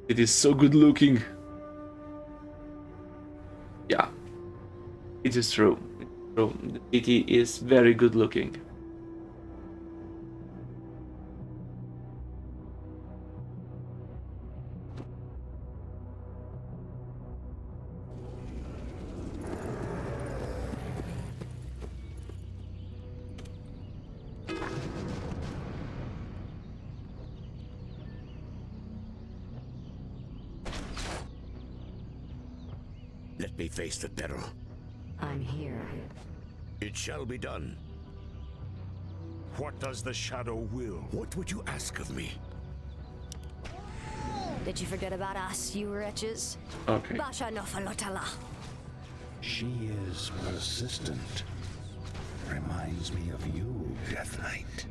It is so good looking. Yeah. It is true. It's true. The city is very good looking. Let me face the peril. I'm here. It shall be done. What does the shadow will? What would you ask of me? Did you forget about us, you wretches? Okay. Basha Nofalotala. She is persistent. Reminds me of you, Death Knight.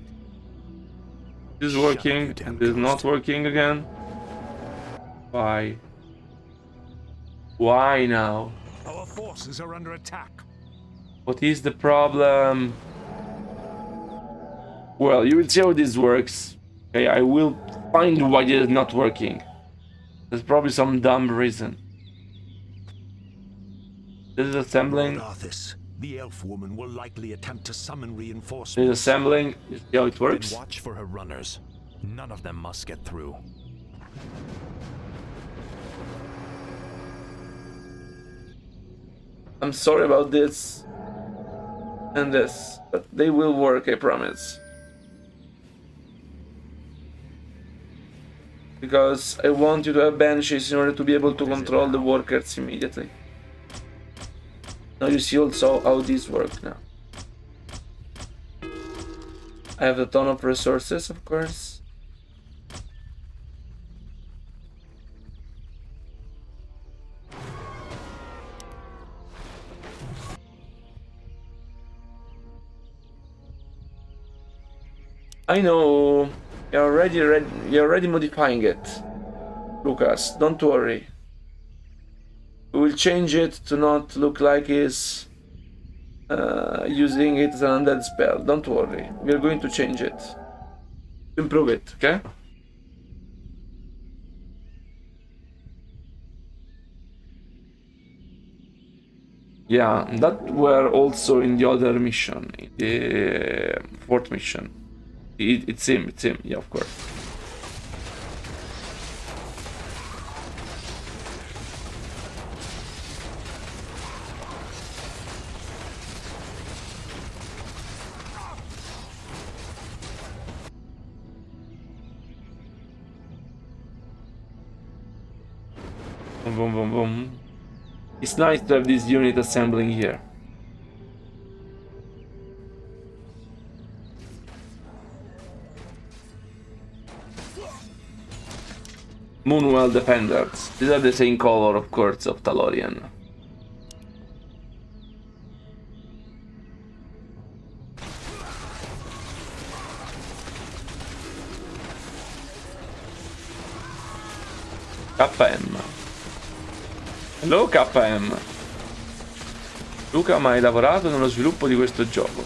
This is working, and this is not working again. Why? Why now? Our forces are under attack. What is the problem? Well, you will see how this works. Okay, I will find why it is not working. There's probably some dumb reason. This is assembling. Lord Arthas, the elf woman will likely attempt to summon This reinforcements. is assembling. You see how it Then works? watch for her runners. None of them must get through. I'm sorry about this and this, but they will work, I promise. Because I want you to have banshees in order to be able to control the workers immediately. Now you see also how this works now. I have a ton of resources, of course. I know you're already modifying it, Lucas. Don't worry. We will change it to not look like he's using it as an undead spell. Don't worry. We are going to change it. Improve it, okay? Yeah, that were also in the other mission, in the fourth mission. It's him, yeah, of course. Boom, boom, boom, boom. It's nice to have this unit assembling here. Moonwell Defenders. These are the same color, of course, of Talorian. KM. Hello KM. Luca, ma hai lavorato nello sviluppo di questo gioco?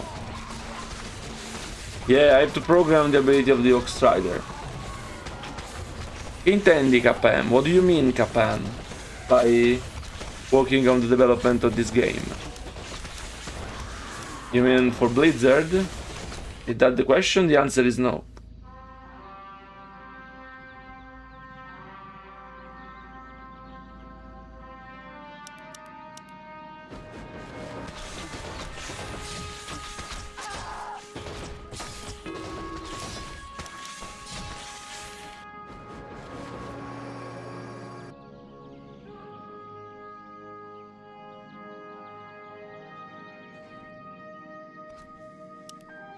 Yeah, I have to program the ability of the Ox Rider. Che intendi KM? What do you mean KM? By working on the development of this game? You mean for Blizzard? Is that the question? The answer is no.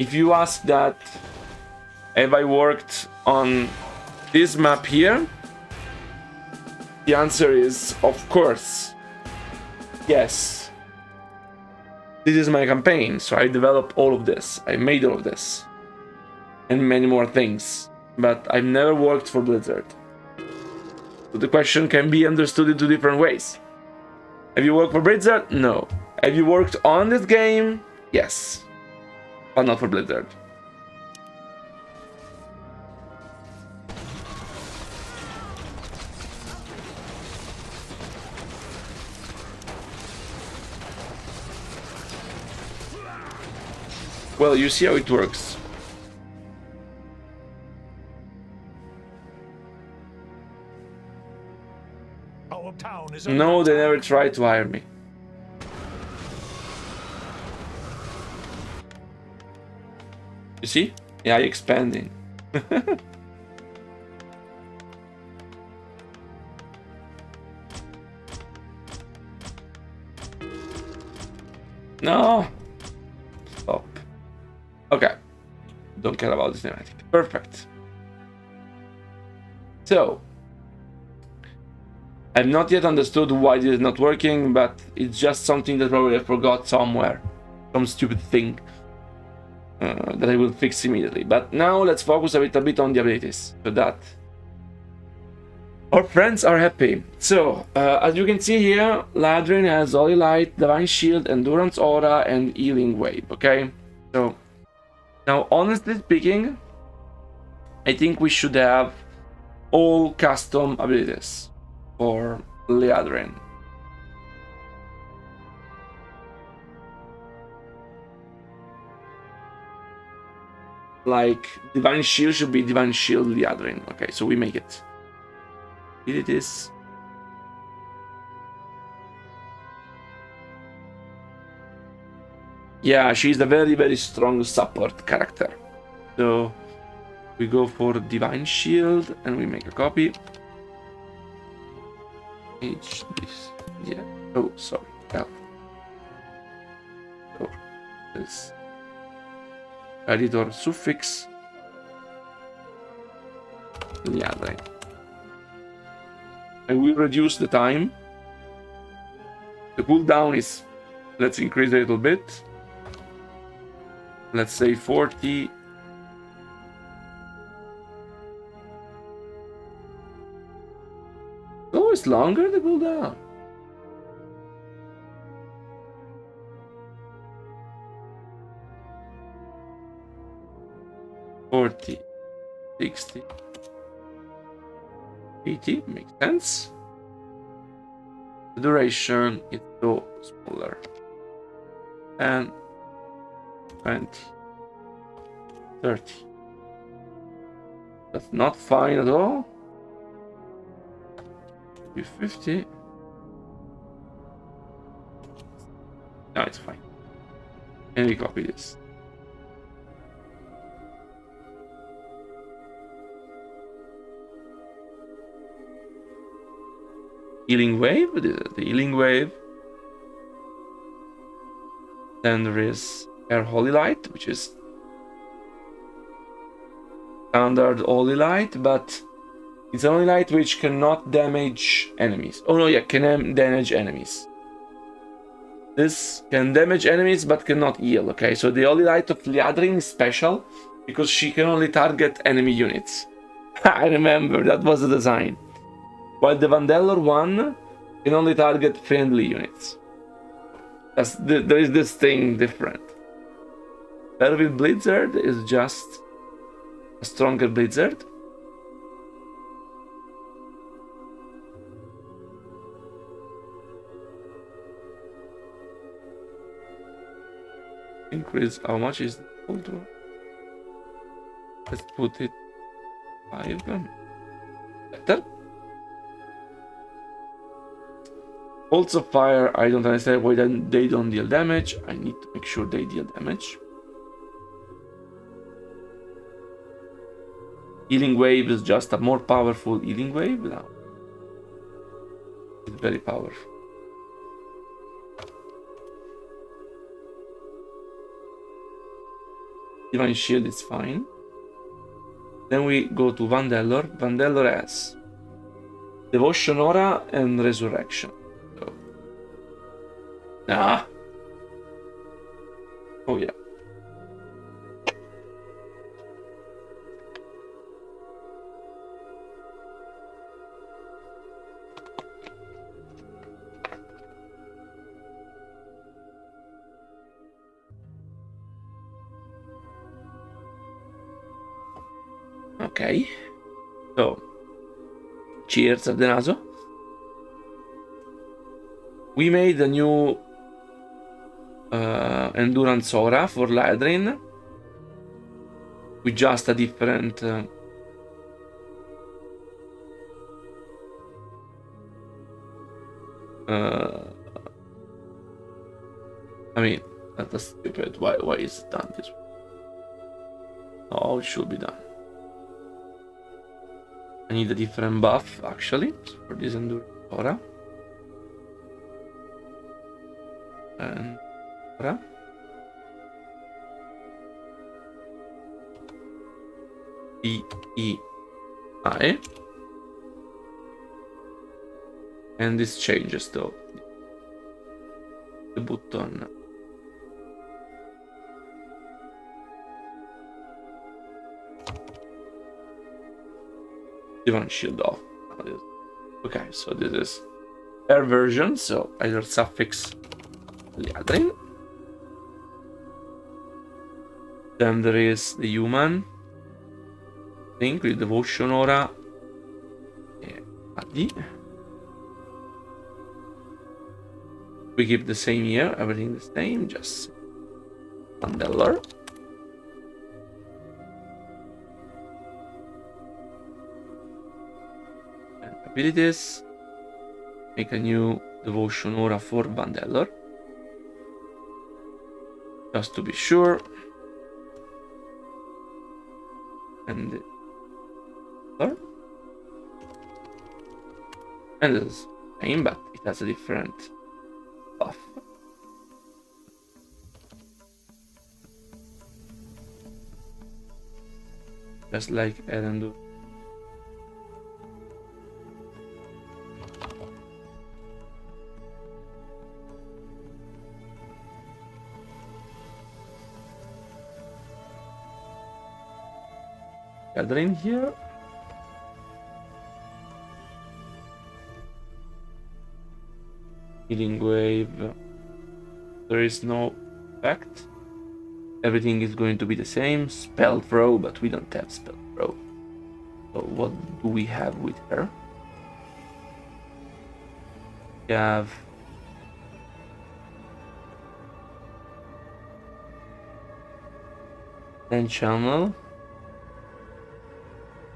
if you ask that, have I worked on this map here? The answer is, of course, yes. This is my campaign, so I developed all of this. I made all of this. And many more things. But I've never worked for Blizzard. So the question can be understood in two different ways. Have you worked for Blizzard? No. Have you worked on this game? Yes. But not for Blizzard. Well, you see how it works. Our town is No, they never tried to hire me. You see? Yeah, expanding. No. Stop. Okay. Don't care about this cinematic. Perfect. So, I've not yet understood why this is not working, but it's just something that probably I forgot somewhere. Some stupid thing that I will fix immediately. But now let's focus a little bit on the abilities, so that our friends are happy. So, as you can see here, Ladrin has Holy Light, Divine Shield, Endurance Aura, and Healing Wave, okay? So, now honestly speaking, I think we should have all custom abilities for Ladrin. Like, Divine Shield should be Divine Shield Ladrin. Okay, so we make it. It is. Yeah, she's a very, very strong support character. So we go for Divine Shield and we make a copy. H this. Yeah. Oh, sorry. L. So this editor suffix. Yeah, right. And we reduce the time. The cooldown is, let's increase a little bit. Let's say 40. Oh, it's longer the cooldown. $40, $60, $80 makes sense. The duration is so smaller. And 20, 30. That's not fine at all. 50. No, it's fine. And we copy this. Healing Wave, the Healing Wave. Then there is Air Holy Light, which is standard Holy Light, but it's an Holy Light which cannot damage enemies. Oh no, yeah, can damage enemies. This can damage enemies but cannot heal, okay? So the Holy Light of Liadrin is special because she can only target enemy units. I remember, that was the design. While the Vandelor one can only target friendly units. There is this thing different. Pervil Blizzard is just a stronger Blizzard. Increase, how much is the cooldown? Let's put it 5. Better. Bolts of Fire, I don't understand why they don't deal damage. I need to make sure they deal damage. Healing Wave is just a more powerful Healing Wave now. It's very powerful. Divine Shield is fine. Then we go to Vandelor. Vandelor has Devotion Aura and Resurrection. So. Nah. Oh yeah. Ok. So, cheers of the naso. We made a new Endurance Aura for Ladrin with just a different I mean, that's stupid. Why is it done this way? Oh, it should be done. I need a different buff, actually, for this Endurance Aura. And Aura. E-E-I. And this changes, though. The button. Divine Shield off. Okay, so this is air version, so either suffix Liadrin. Then there is the human thing with Devotion Aura. Adi. We keep the same here, everything the same, just Vandelor. And abilities. Make a new Devotion Aura for Vandelor. Just to be sure. And and this is same, but it has a different buff. Just like Eden do. Gathering here. Healing wave. There is no effect. Everything is going to be the same. Spell throw, but we don't have spell throw. So what do we have with her? We have then channel.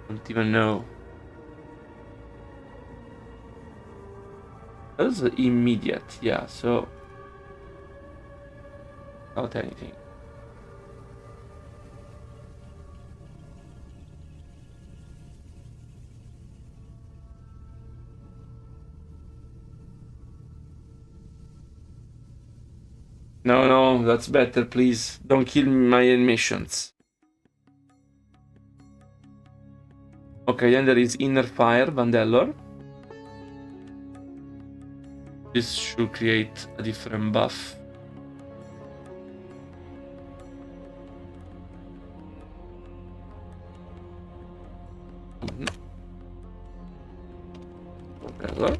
Don't even know. That's immediate, yeah, so without anything. No, that's better, please. Don't kill my animations. Okay, then there is Inner Fire, Vandelor. This should create a different buff. Vandelor.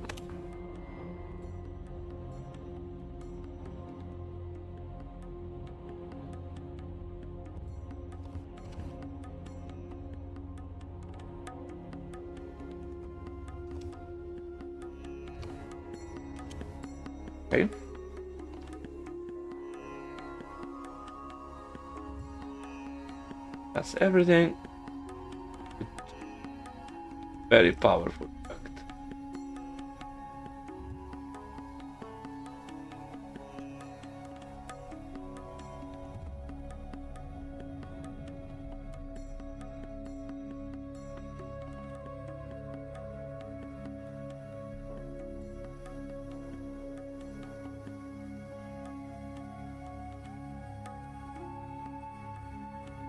Okay. That's everything. Very powerful effect.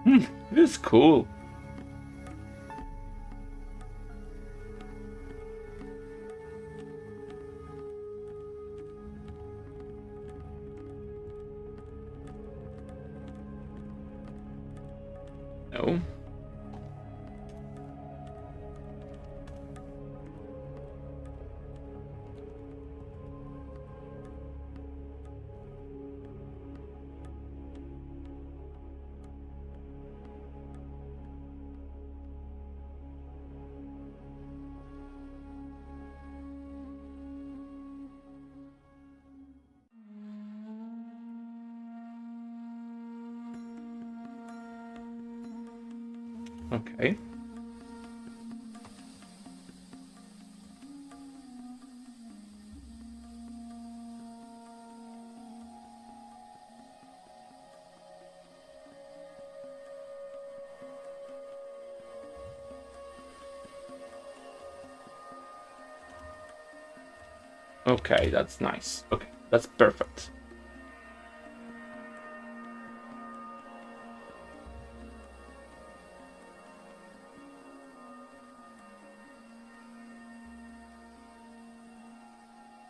This is cool. No. Okay. Okay, that's nice. Okay, that's perfect.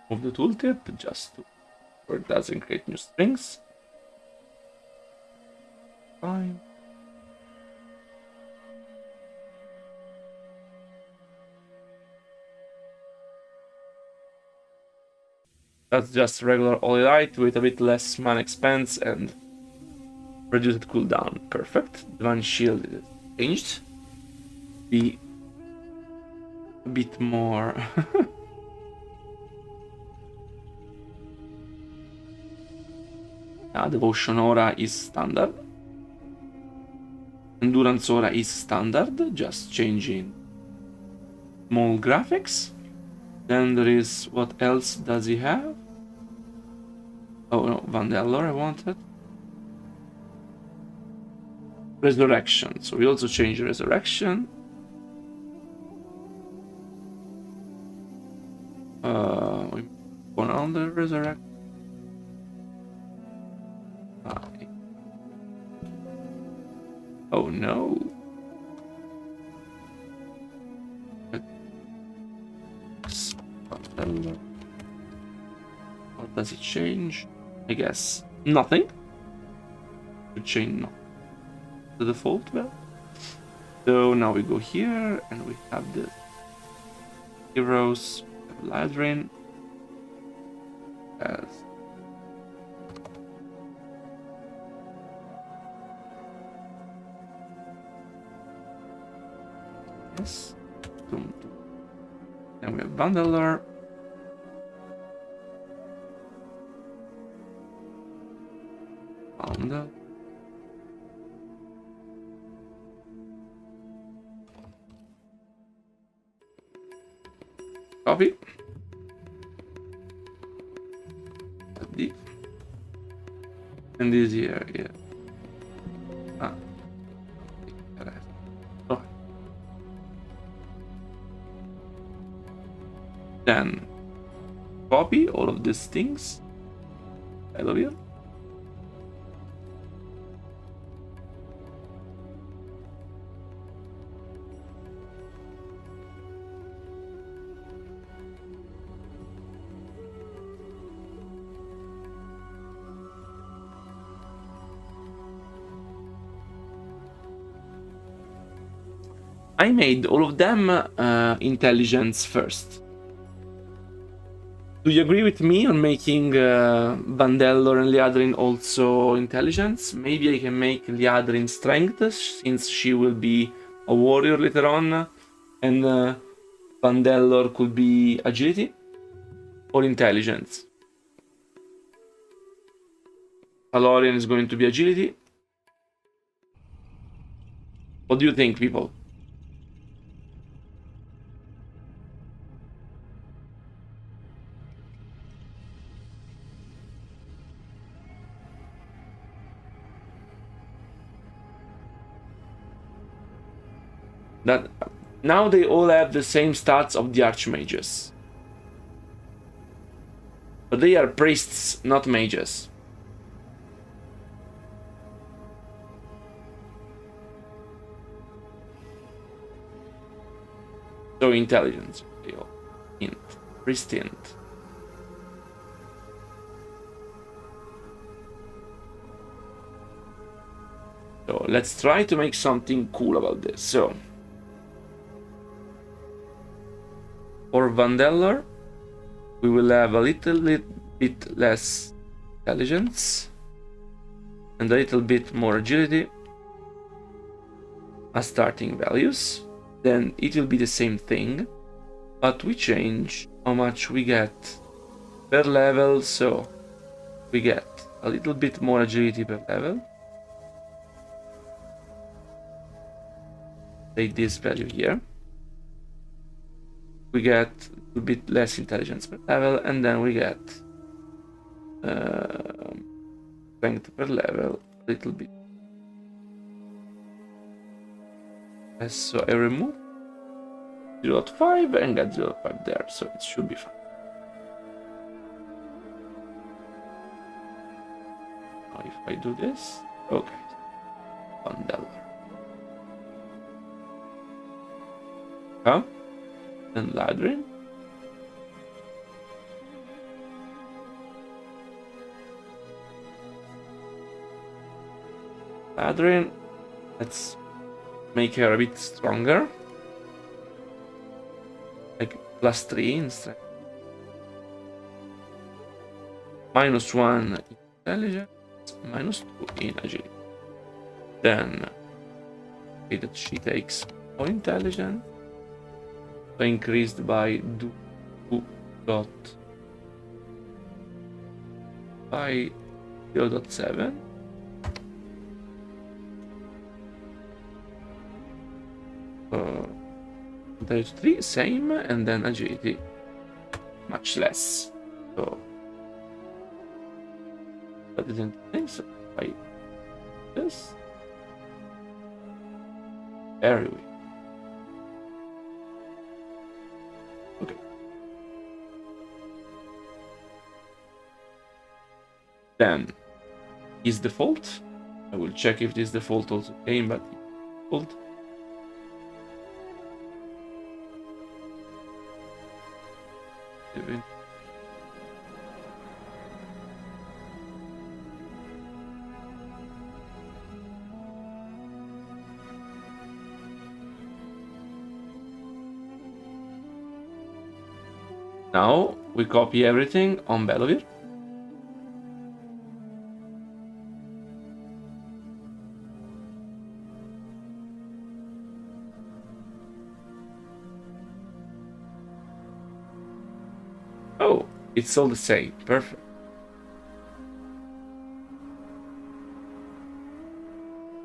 Move the tooltip just to where it doesn't create new strings. Fine. That's just regular Oli Light with a bit less mana expense and reduced cooldown. Perfect. Divine Shield is changed. Be a bit more. Devotion Aura is standard. Endurance Aura is standard, just changing small graphics. Then there is, what else does he have? Oh no, Vandelor I wanted. Resurrection, so we also change Resurrection. We go on the Resurrection. Oh no. What does it change? I guess nothing. To change no. The default well. So now we go here and we have the heroes, Ladrin as yes. Then we have Bundler. Bundle. Copy. D. And this here, yeah. Oh. Then copy all of these things. I love you. I made all of them intelligence first. Do you agree with me on making Vandelor and Liadrin also intelligence? Maybe I can make Liadrin strength, since she will be a warrior later on, and Vandelor could be agility or intelligence. Valorian is going to be agility. What do you think, people? That now they all have the same stats of the archmages, but they are priests, not mages. So intelligence, int, pristint. So let's try to make something cool about this. So for Vandellar, we will have a little bit less intelligence and a little bit more agility as starting values. Then it will be the same thing, but we change how much we get per level. So we get a little bit more agility per level. Take this value here. We get a bit less intelligence per level, and then we get strength per level a little bit. So I remove 0.5 and get 0.5 there, so it should be fine. Now if I do this, okay, $1. Huh? And Ladrin. Ladrin, let's make her a bit stronger. Like +3 in strength. -1 in intelligence, -2 in agility. Then okay, that she takes more intelligence. So increased by 0.7. There's 3 same, and then agility much less. So I didn't think so. I this very weak. Okay. Then is default. I will check if this default also came, but default. Now we copy everything on Belovir. Oh, it's all the same. Perfect.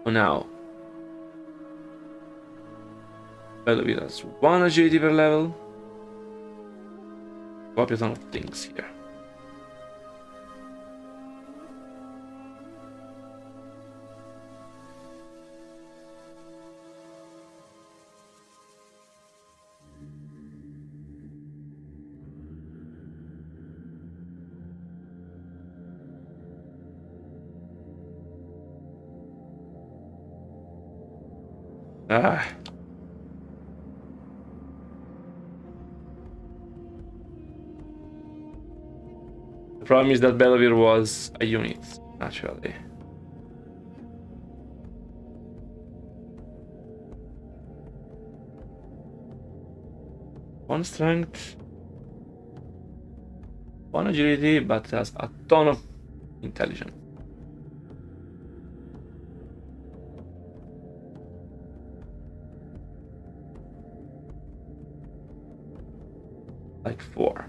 So now Belovir has 1 agility per level. Copy a ton of things here. Ah. The problem is that Belovir was a unit, naturally. One strength, 1 agility, but has a ton of intelligence. Like 4.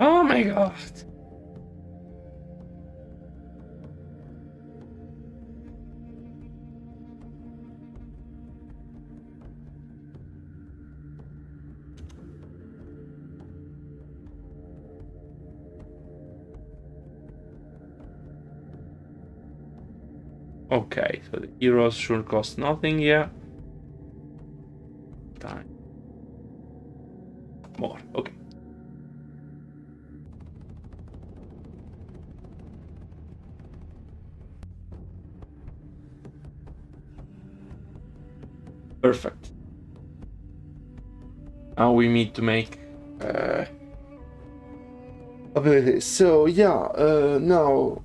Oh my god. Okay, so the heroes should cost nothing here. Time. More, okay. Perfect. Now we need to make abilities. So yeah, now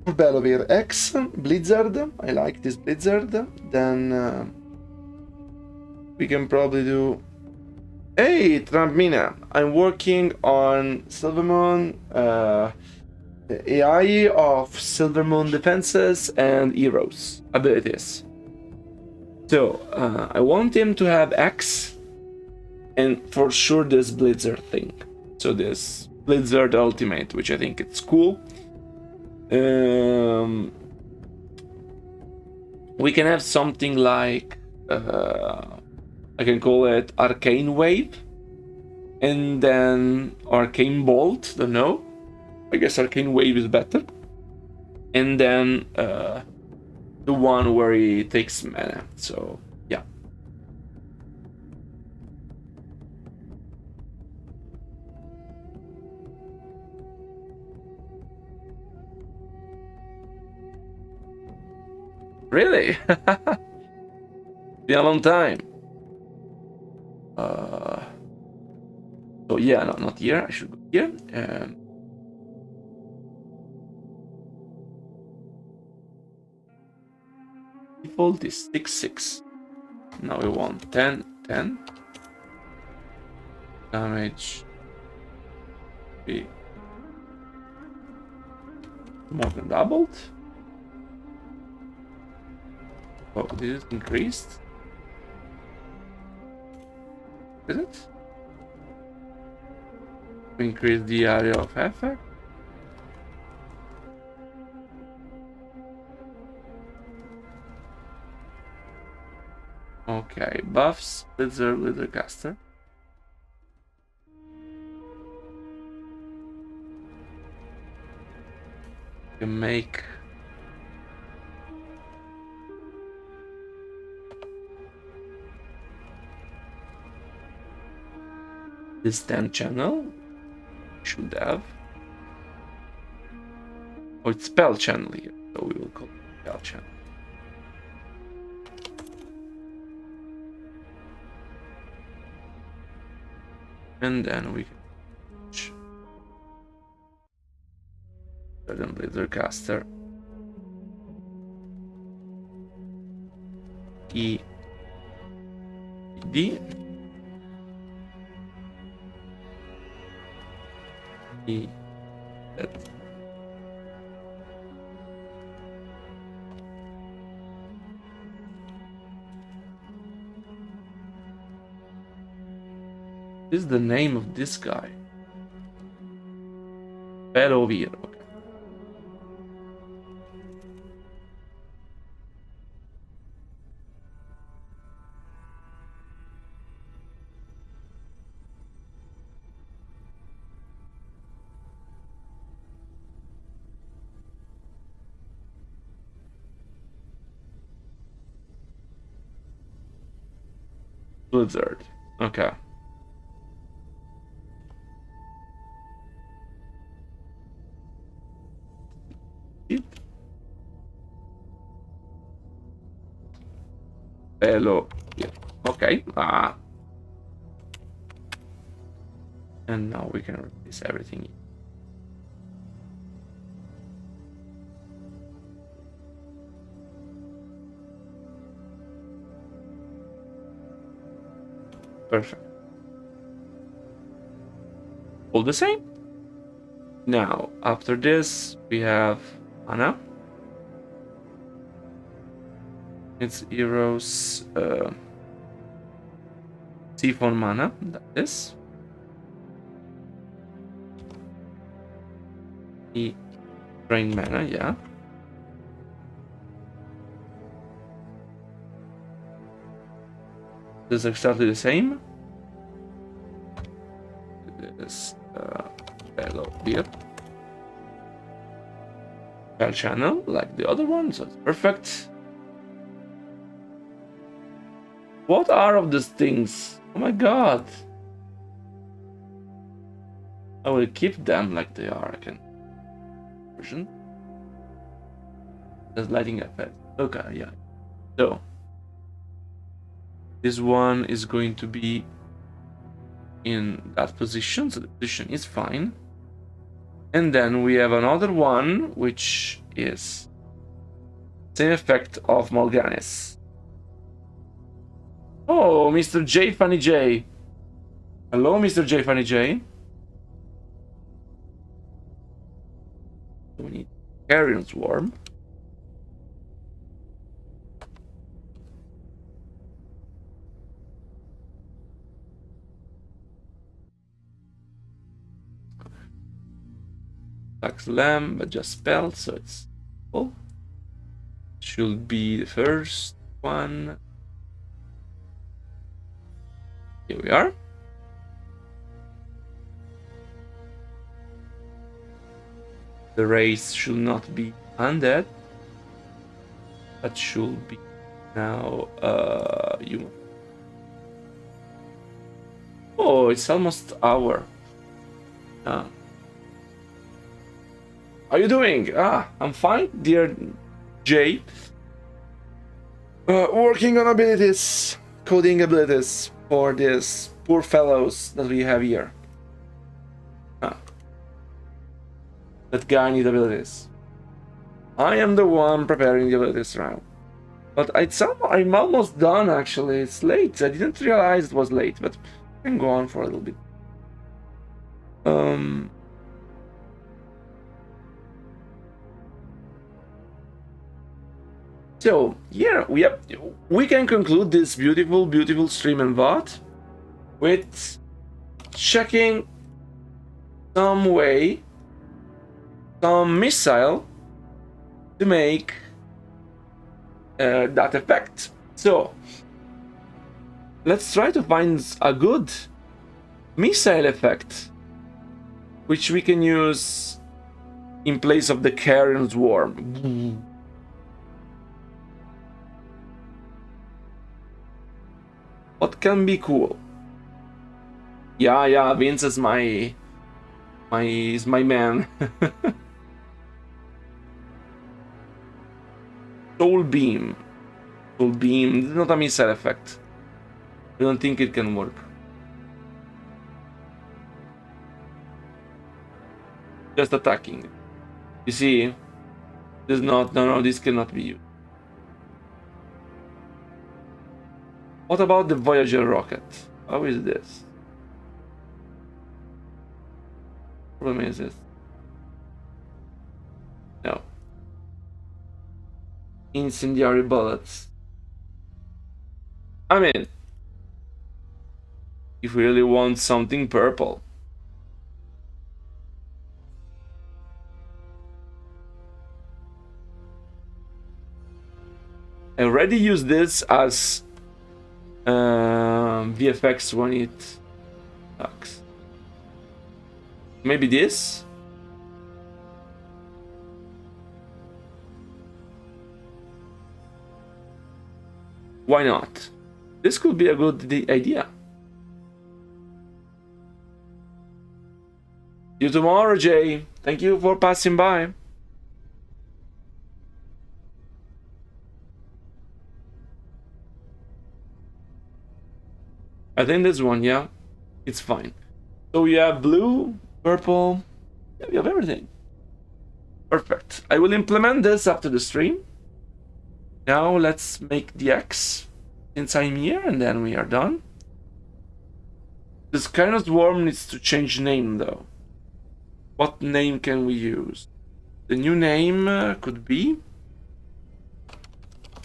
for Belovir X Blizzard. I like this Blizzard. Then we can probably do. Hey, Trampmina, I'm working on Silvermoon, the AI of Silvermoon defenses and heroes abilities. So I want him to have X, and for sure this Blizzard thing. So this Blizzard Ultimate, which I think it's cool. We can have something like I can call it Arcane Wave, and then Arcane Bolt. Don't know. I guess Arcane Wave is better. And then the one where he takes mana. So yeah. Really? Been a long time. So yeah, no, not here. I should go here. Default is 6/6. Now we want 10/10. Damage. Be more than doubled. Oh, this is increased. Is it? Increase the area of effect. Okay, buffs, Blizzard caster. You can make this 10 channel. Should have. Oh, it's spell channel here, so we will call it spell channel. And then we can certain Blizzard caster. D. That. This is the name of this guy. Belovir. Okay. Blizzard. Okay. Hello. Yeah. Okay. And now we can replace everything. Perfect. All the same. Now, after this, we have Anna. It's heroes Siphon mana, that is. Drain mana, yeah. This is exactly the same. This Belovir. File channel like the other one, so it's perfect. What are of these things? Oh my god. I will keep them like they are. I can version. There's lighting effect. Okay, yeah. So this one is going to be in that position, so the position is fine. And then we have another one which is same effect of Morganis. Oh, Mr. J Funny J. Hello, Mr. J Funny J. We need Carrion Swarm. Tax Lamb, but just spelled, so it's full. Should be the first one. Here we are. The race should not be undead, but should be now human. Oh, it's almost hour. How are you doing? I'm fine, dear Jay. Working on abilities, coding abilities for these poor fellows that we have here. That guy needs abilities. I am the one preparing the abilities now. But I'm almost done actually. It's late. I didn't realize it was late, but I can go on for a little bit. So here we can conclude this beautiful stream and VOD with checking some way, some missile to make that effect. So let's try to find a good missile effect which we can use in place of the Carrion Swarm. What can be cool? Yeah, Vince is my man. Soul Beam. Soul Beam. This is not a missile effect. I don't think it can work. Just attacking. You see? This is not. No, this cannot be used. What about the Voyager rocket? How is this? Problem is this. No. Incendiary bullets. I mean, if we really want something purple. I already used this as VFX when it sucks. Maybe this? Why not? This could be a good idea. See you tomorrow, Jay. Thank you for passing by. I think this one, yeah, it's fine. So we have blue, purple, yeah, we have everything. Perfect. I will implement this after the stream. Now let's make the X since I'm here, and then we are done. This kind of worm needs to change name though. What name can we use? The new name could be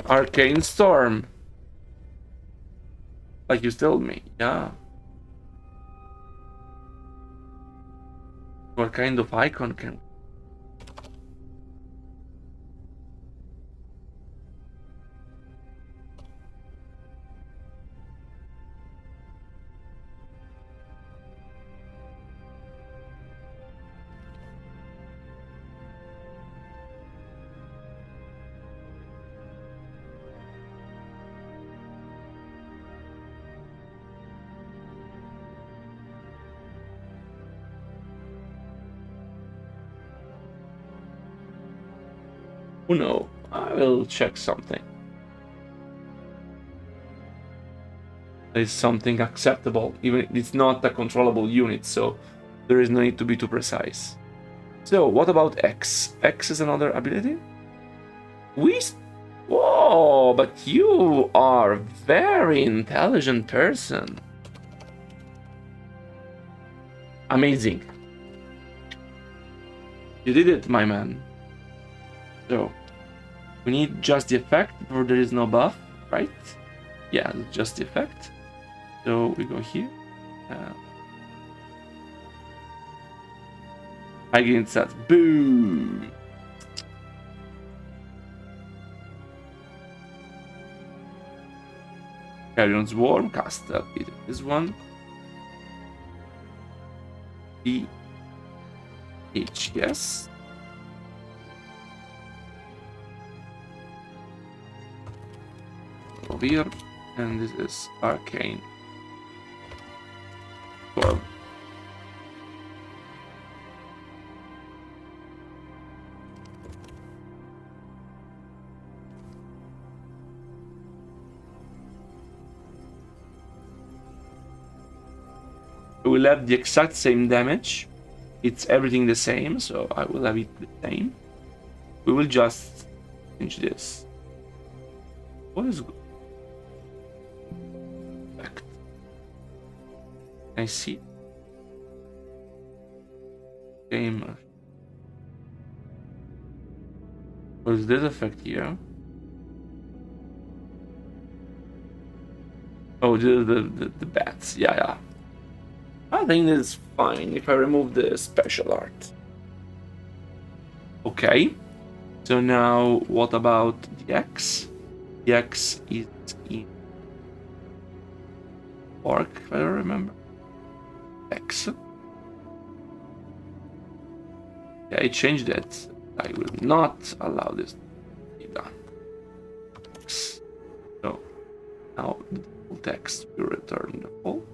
Arcane Storm. Like you told me, yeah. What kind of icon can... Who knows? I will check something. Is something acceptable, even if it's not a controllable unit, so there is no need to be too precise. So, what about X? X is another ability? Whoa, but you are a very intelligent person. Amazing. You did it, my man. So, we need just the effect, or there is no buff, right? Yeah, just the effect. So we go here. Against that. Boom! Carrion's Worm, Castle. This one. E. H, yes. Over here. And this is Arcane. Well, we will have the exact same damage. It's everything the same, so I will have it the same. We will just change this. What is good? I see. Gamer. What is this effect here? Oh, the bats. Yeah. I think it's fine if I remove the special art. Okay. So now, what about the X? The X is in Orc, if I don't remember. X. Yeah, I changed that. I will not allow this to be done. X. So now the default text will return default.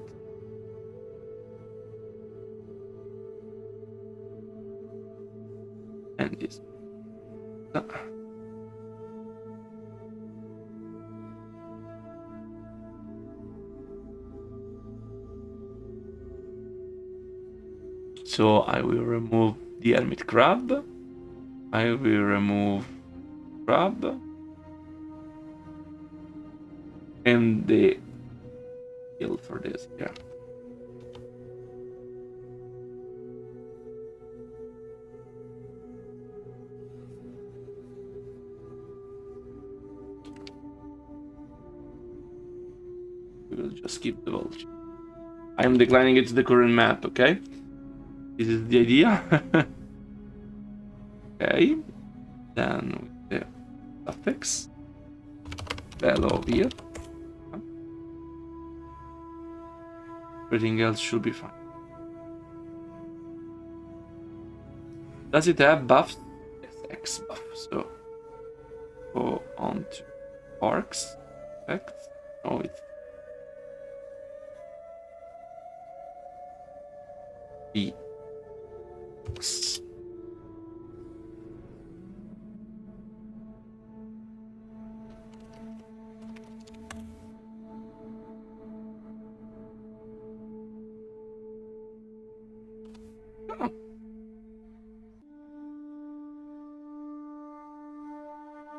And this. So I will remove the Hermit Crab. I will remove Crab. And the heal for this, yeah. We will just keep the vulture. I am declining it to the current map, okay? This is the idea. Okay. Then with the suffix. Below here. Everything else should be fine. Does it have buffs? Yes, X buff. So go on to arcs. Effects. Oh, it's B. X. Oh.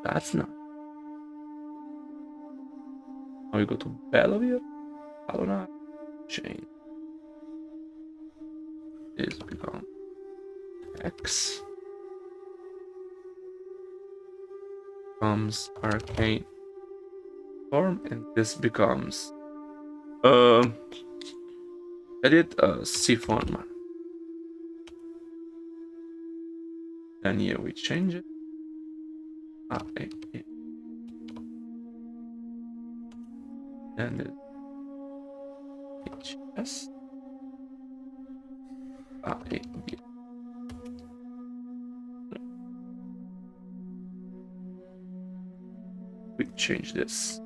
That's not. Now we go to Bellavia. Alona. Chain. This becomes X. Becomes arcane form, and this becomes edit C form. Then here we change it. And it HS. We change this.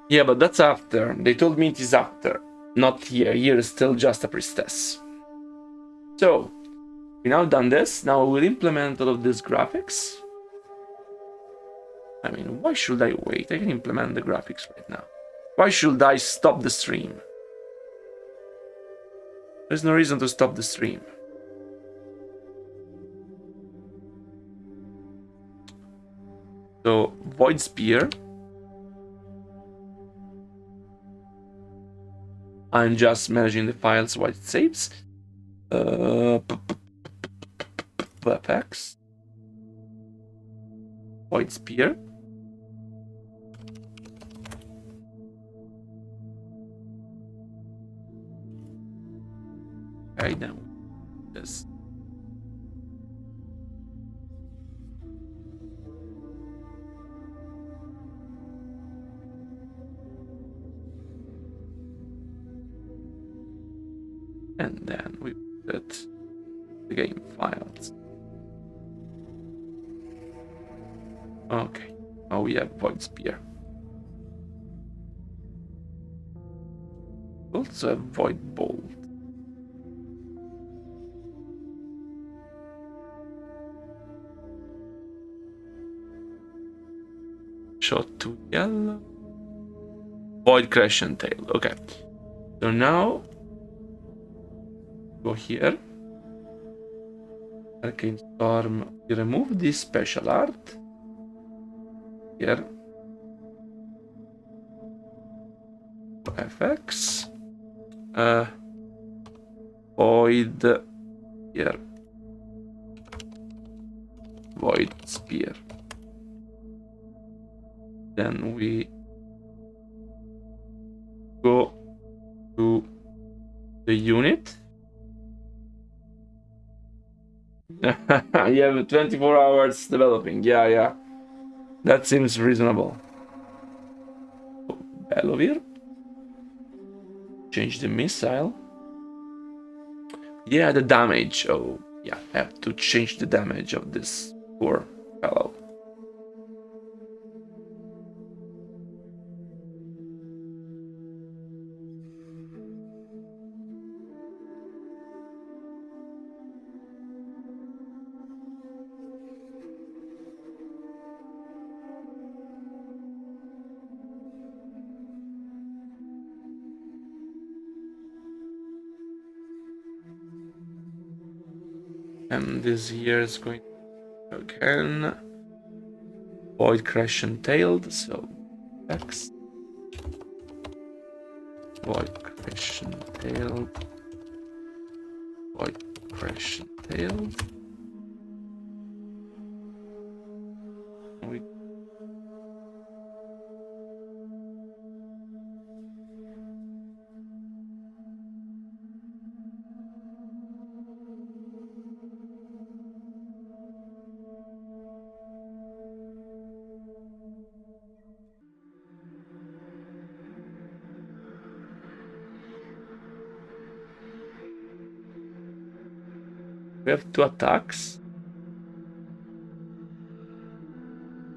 Yeah, but that's after. They told me it is after. Not here. Here is still just a priestess. So, we now done this. Now we'll implement all of these graphics. I mean, why should I wait? I can implement the graphics right now. Why should I stop the stream? There's no reason to stop the stream. So, Void Spear. I'm just managing the files while it saves. Apex. Void Spear. Okay, now this. And then we put the game files. Okay, now we have Void Spear. Also have Void Bolt. Shot to yellow. Void Crash and Tail. Okay. So now go here. Arcane Storm. We remove this special art. Here. FX. Void here. Void Spear. Then we go to the unit. You have 24 hours developing. Yeah. That seems reasonable. Bellovir. Change the missile. Yeah, the damage. Oh, yeah. I have to change the damage of this poor fellow. And this here is going to again Void Crash and Tailed, so X Void Crash and Tailed, Void Crash and Tailed. We have 2 attacks.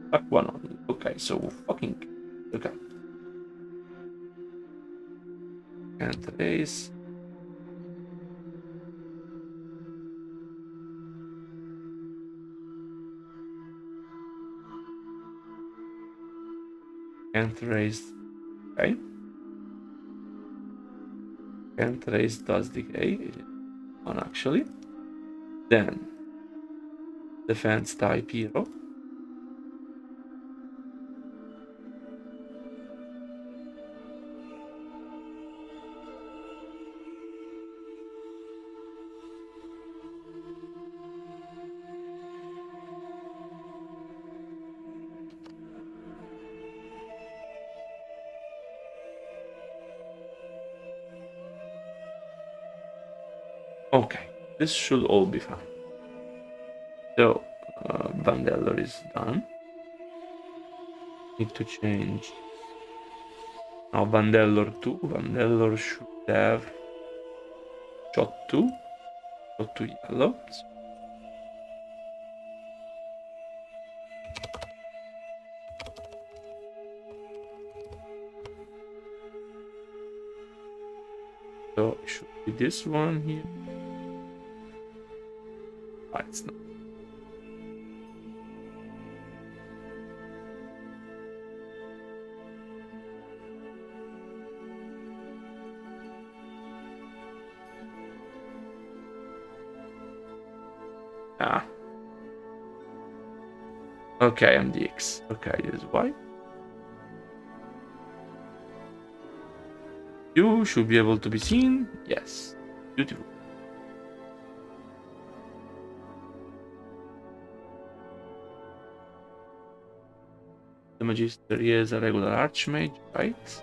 Attack 1 only. Okay, so fucking. Okay. Can't raise. Can't raise. Okay. Can't raise does decay. On actually. Then defense type hero. Okay, this should all be fine. So, Vandelor is done. Need to change. Now Vandelor 2. Vandelor should have shot 2. Shot 2 yellow. So it should be this one here. Ah, it's not. Ah. Okay, I'm the X. Okay, this is Y. You should be able to be seen. Yes. Beautiful. The Magister is a regular Archmage, right?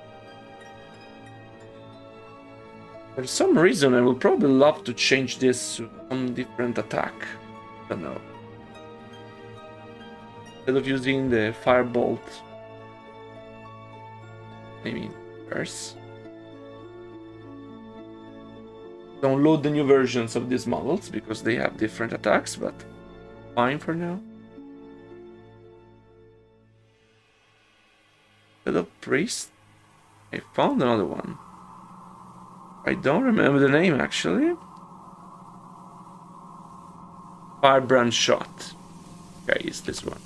For some reason, I would probably love to change this to some different attack. I don't know. Instead of using the Firebolt, maybe Curse. Download the new versions of these models because they have different attacks, but fine for now. Instead of Priest, I found another one. I don't remember the name actually. Firebrand Shot. Okay, it's this one.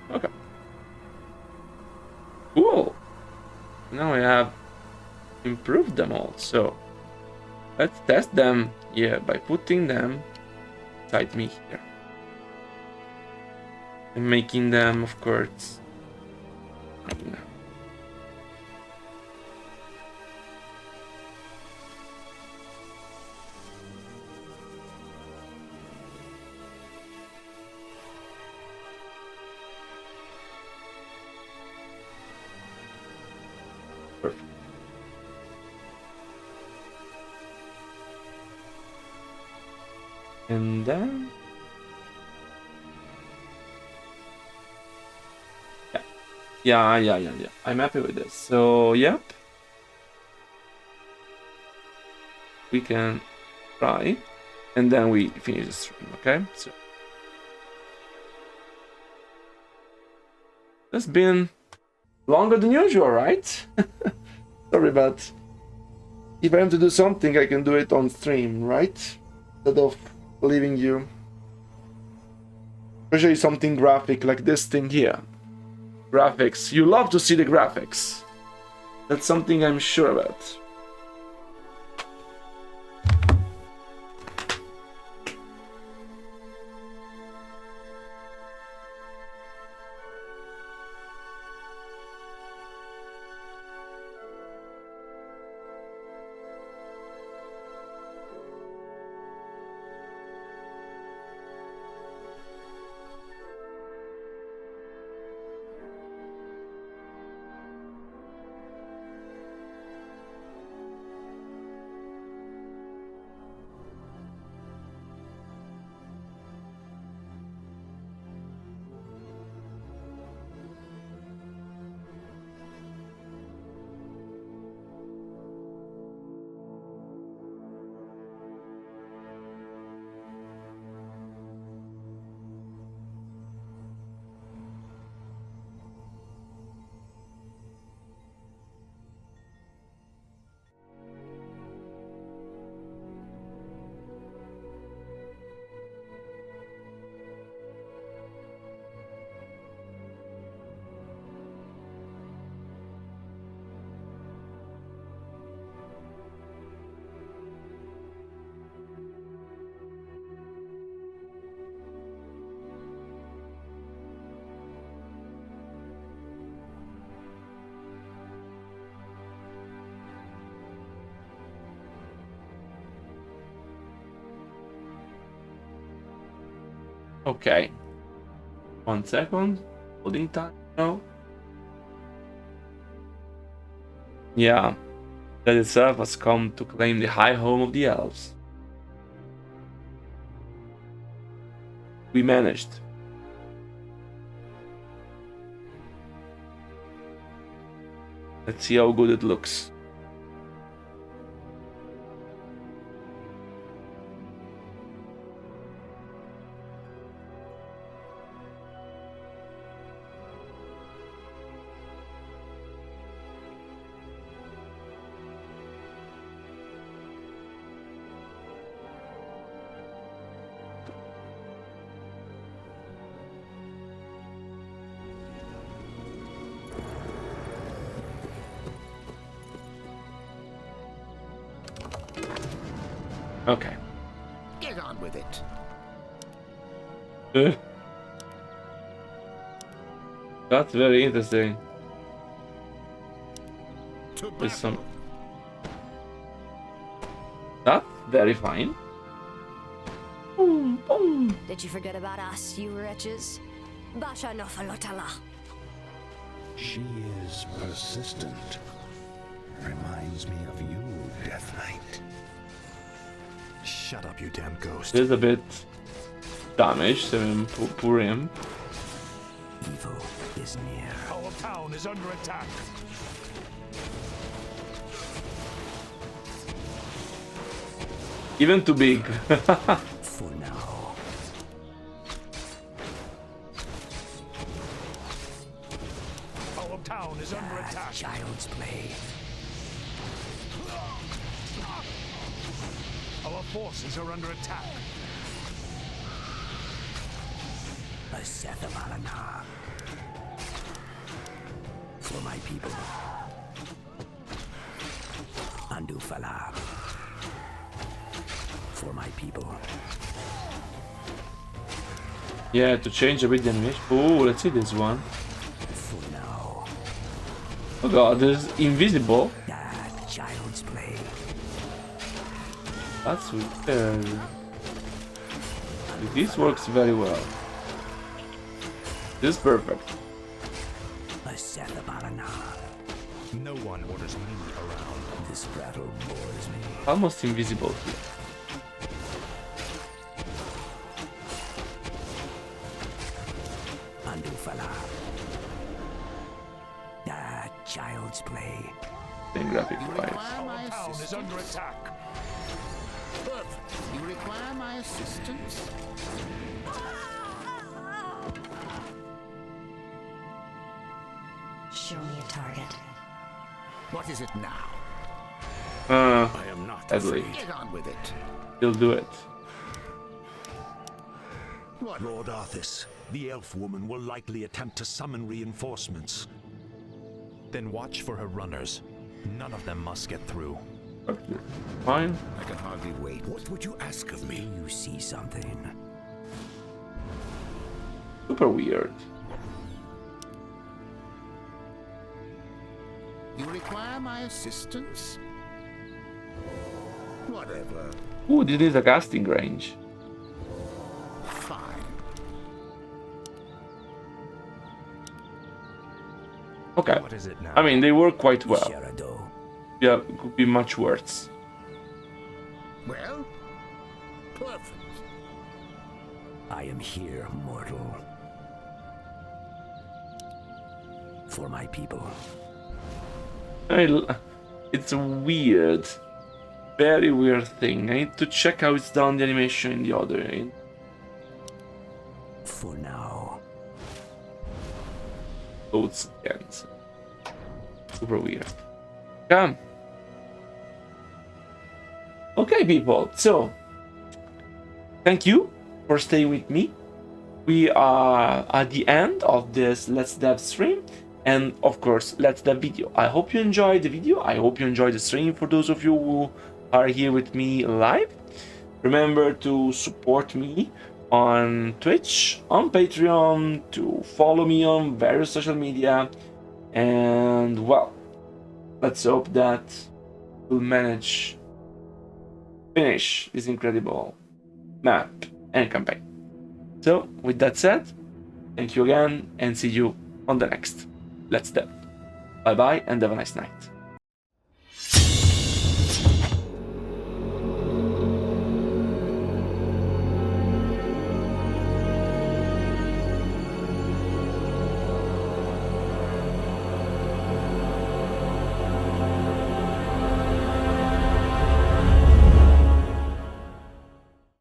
Okay. Cool. Now I have improved them all. So let's test them, yeah, by putting them inside me here. And making them, of course. I don't know. Perfect. And then yeah. I'm happy with this. So yep. We can try. And then we finish the stream, okay? So it's been longer than usual, right? Sorry, but if I have to do something, I can do it on stream, right? Instead of leaving you. Especially something graphic like this thing here. Graphics. You love to see the graphics. That's something I'm sure about. Okay. 1 second. Loading time now. Yeah. That itself has come to claim the high home of the elves. We managed. Let's see how good it looks. Okay. Get on with it. That's very interesting. To There's some. battle. That's very fine. Boom, boom. Did you forget about us, you wretches? Basha Nofalotala. She is persistent. Reminds me of you, Death Knight. Shut up, you damn ghost. There's a bit damaged, I mean, poor him. Evil is near. Our town is under attack. Even too big. For now. Our town is under attack. Child's play. Our forces are under attack. A Sethabalana. For my people. Andufala. For my people. Yeah, to change a bit the animation. Oh, let's see this one. For now. Oh god, there's invisible. Child's play. That's weird. This works very well. This is perfect. A Sethabalana. No one orders me around. This battle bores me. Almost invisible here. Andufala. Child's play. Same graphic wise. Our town is under attack. Perfect. You require my assistance? Show me a target. What is it now? I am not Deadly. afraid. Get on with it. He'll do it. What? Lord Arthas, the elf woman will likely attempt to summon reinforcements. Then watch for her runners. None of them must get through. Fine. I can hardly wait. What would you ask of me? You see something? Super weird. You require my assistance? Whatever. Ooh, this is a casting range. Fine. Okay. What is it now? I mean, they work quite well. Gerardo. Yeah, it could be much worse. Well, perfect. I am here, mortal. For my people. It's a weird, very weird thing. I need to check how it's done the animation in the other end. For now. Both ends. Super weird. Come. Okay, people. So, thank you for staying with me. We are at the end of this Let's Dev stream. And of course, Let's Dev video. I hope you enjoyed the video. I hope you enjoyed the stream for those of you who are here with me live. Remember to support me on Twitch, on Patreon, to follow me on various social media. And well, let's hope that we'll manage to finish this incredible map and campaign. So, with that said, thank you again and see you on the next Let's Dev. Bye bye and have a nice night.